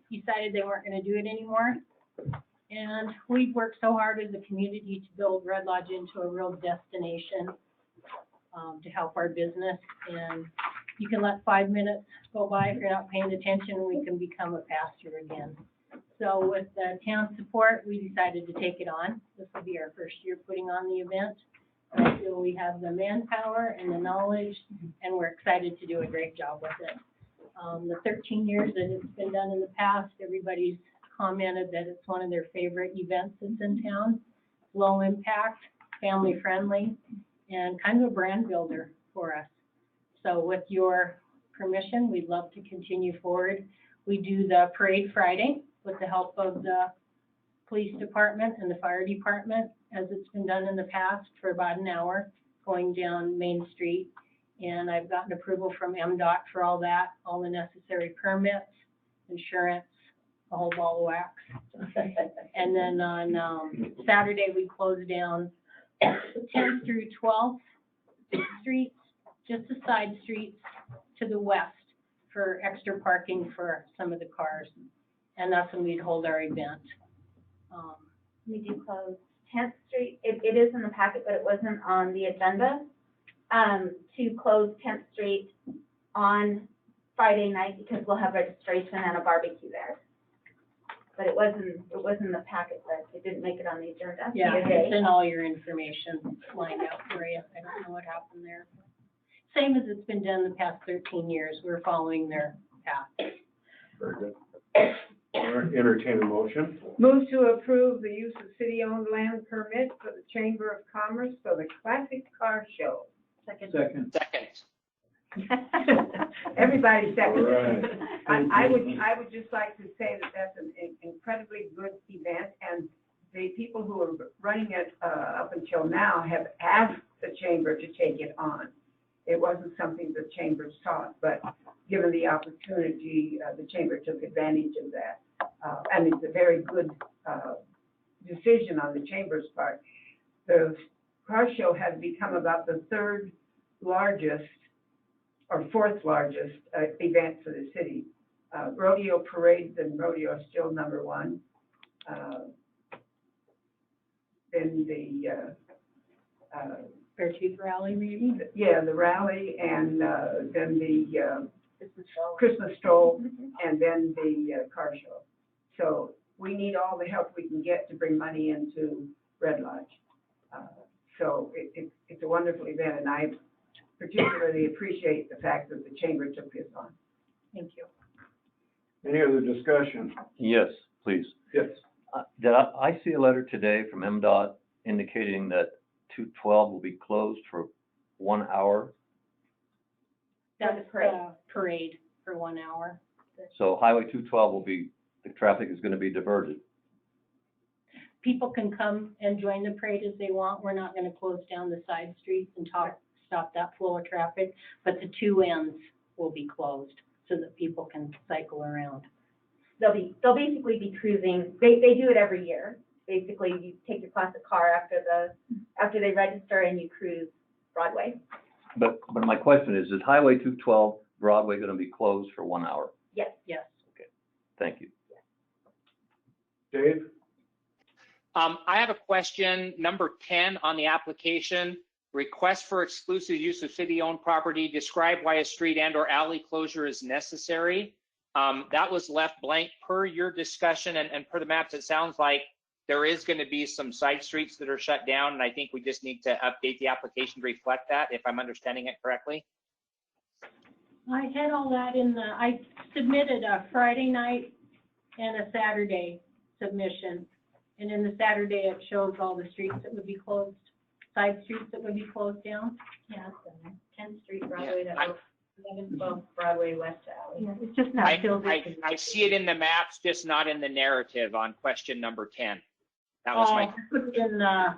decided they weren't going to do it anymore. And we've worked so hard as a community to build Red Lodge into a real destination to help our business. And you can let 5 minutes go by if you're not paying attention, we can become a pastor again. So with the town support, we decided to take it on. This will be our first year putting on the event. I feel we have the manpower and the knowledge, and we're excited to do a great job with it. The 13 years that it's been done in the past, everybody's commented that it's one of their favorite events that's in town. Low impact, family friendly, and kind of a brand builder for us. So with your permission, we'd love to continue forward. We do the parade Friday with the help of the police department and the fire department, as it's been done in the past, for about an hour, going down Main Street. And I've gotten approval from MDOT for all that, all the necessary permits, insurance, a whole ball of wax. And then on Saturday, we close down 10th through 12th streets, just the side streets to the west, for extra parking for some of the cars. And that's when we'd hold our event. We do close 10th Street. It is in the packet, but it wasn't on the agenda, to close 10th Street on Friday night because we'll have registration and a barbecue there. But it was in the packet, but it didn't make it on the agenda. Yeah, it's in all your information lined out for you. I don't know what happened there. Same as it's been done the past 13 years. We're following their path. Very good. All right, entertain a motion. Move to approve the use of city-owned land permit for the Chamber of Commerce for the Classic Car Show. Second. Everybody second. All right. I would just like to say that that's an incredibly good event, and the people who are running it up until now have asked the chamber to take it on. It wasn't something the chamber sought, but given the opportunity, the chamber took advantage of that. And it's a very good decision on the chamber's part. The car show has become about the third largest or fourth largest event for the city. Rodeo parades and rodeo is still number one. Then the Fairtooth Rally, maybe? Yeah, the rally, and then the Christmas stroll, and then the car show. So we need all the help we can get to bring money into Red Lodge. So it's a wonderful event, and I particularly appreciate the fact that the chamber took this on. Thank you. Any other discussion? Yes, please. Yes. Did I see a letter today from MDOT indicating that 212 will be closed for 1 hour? That's the parade for 1 hour. So Highway 212 will be, the traffic is going to be diverted. People can come and join the parade as they want. We're not going to close down the side streets and stop that flow of traffic, but the two ends will be closed so that people can cycle around. They'll basically be cruising. They do it every year. Basically, you take your classic car after they register and you cruise Broadway. But my question is Highway 212 Broadway going to be closed for 1 hour? Yes. Yes. Okay, thank you. Dave? I have a question, number 10 on the application. Request for exclusive use of city-owned property. Describe why a street and/or alley closure is necessary. That was left blank per your discussion and per the maps. It sounds like there is going to be some side streets that are shut down, and I think we just need to update the application to reflect that, if I'm understanding it correctly. I had all that in I submitted a Friday night and a Saturday submission. And in the Saturday, it shows all the streets that would be closed, side streets that would be closed down. Yeah, it's 10th Street, Broadway, 11th Broadway, West Alley. Yeah, it's just not filled. I see it in the maps, just not in the narrative on question number 10. That was my. I put it in the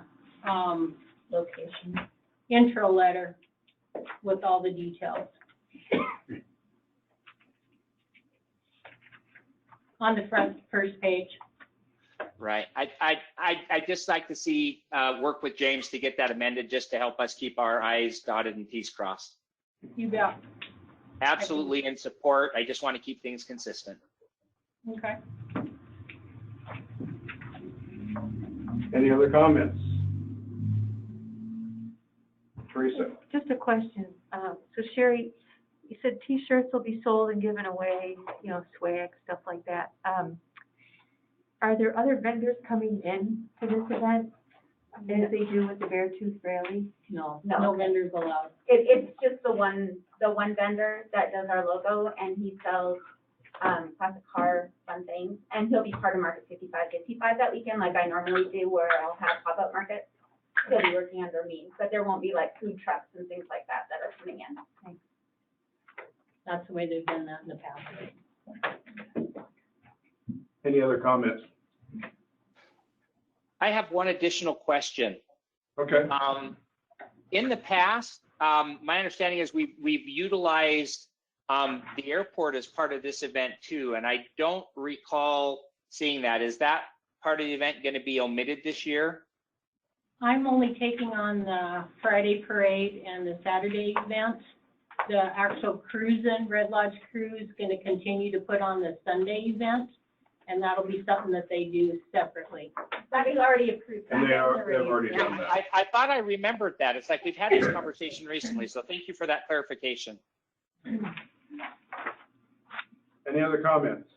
location intro letter. with all the details. On the first page. Right. I'd just like to see, work with James to get that amended, just to help us keep our I's dotted and T's crossed. You bet. Absolutely in support. I just want to keep things consistent. Okay. Any other comments? Teresa? Just a question. So Sherry, you said T-shirts will be sold and given away, you know, swag, stuff like that. Are there other vendors coming in to this event as they do with the Beartooth Rally? No, No. no vendors allowed. It's just the one vendor that does our logo, and he sells, classic car, fun things. And he'll be part of Market 55 that weekend, like I normally do, where I'll have pop-up markets. He'll be working under me, but there won't be like food trucks and things like that are coming in. That's the way they've done that in the past. Any other comments? I have one additional question. Okay. In the past, my understanding is we've utilized the airport as part of this event too, and I don't recall seeing that. Is that part of the event going to be omitted this year? I'm only taking on the Friday parade and the Saturday event. The actual cruising, Red Lodge Cruise, going to continue to put on the Sunday event, and that'll be something that they do separately. That is already approved. And they've already done that. I thought I remembered that. It's like we've had this conversation recently, so thank you for that clarification. Any other comments?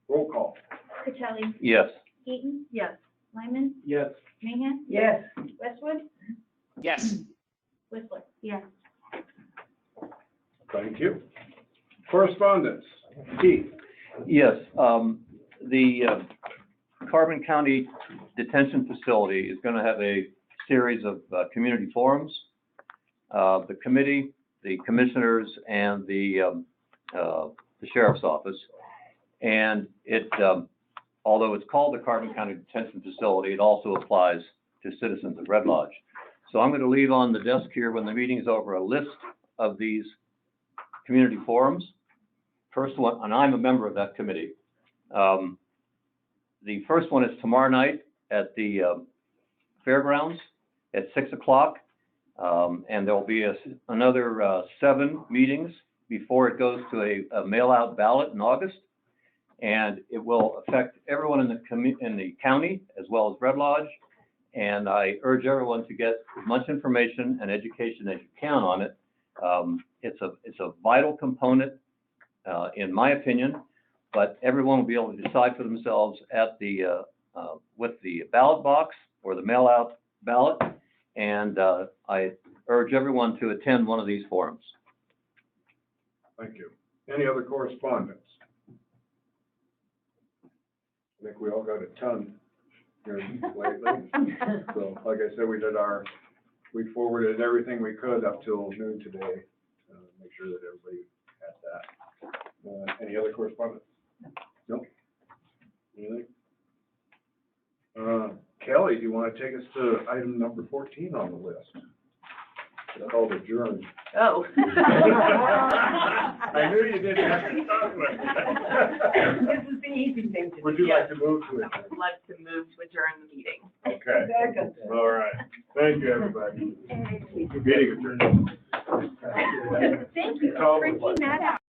Roll call. Catelli. Yes. Eaton. Yes. Lyman. Yes. Mahan. Yes. Westwood. Yes. Whistler. Yes. Thank you. Correspondence. Keith? Yes, the Carbon County Detention Facility is going to have a series of community forums. The committee, the commissioners, and the sheriff's office. And it, although it's called the Carbon County Detention Facility, it also applies to citizens of Red Lodge. So I'm going to leave on the desk here when the meeting is over a list of these community forums. First one, and I'm a member of that committee. The first one is tomorrow night at the fairgrounds at 6 o'clock. And there'll be another 7 meetings before it goes to a mail-out ballot in August. And it will affect everyone in the county as well as Red Lodge. And I urge everyone to get as much information and education as you can on it. It's a vital component, in my opinion, but everyone will be able to decide for themselves at the with the ballot box or the mail-out ballot. And I urge everyone to attend one of these forums. Thank you. Any other correspondence? I think we all got a ton here lately. So, like I said, we forwarded everything we could up till noon today, make sure that everybody had that. Any other correspondence? No? Anything? Kelly, do you want to take us to item number 14 on the list? It's called adjourn. Oh. I knew you didn't have to start with. This is the easy thing to do. Would you like to move to it? I would like to move to adjourn the meeting. Okay. Second. All right. Thank you, everybody. Meeting adjourned. Thank you Call for the bringing that out.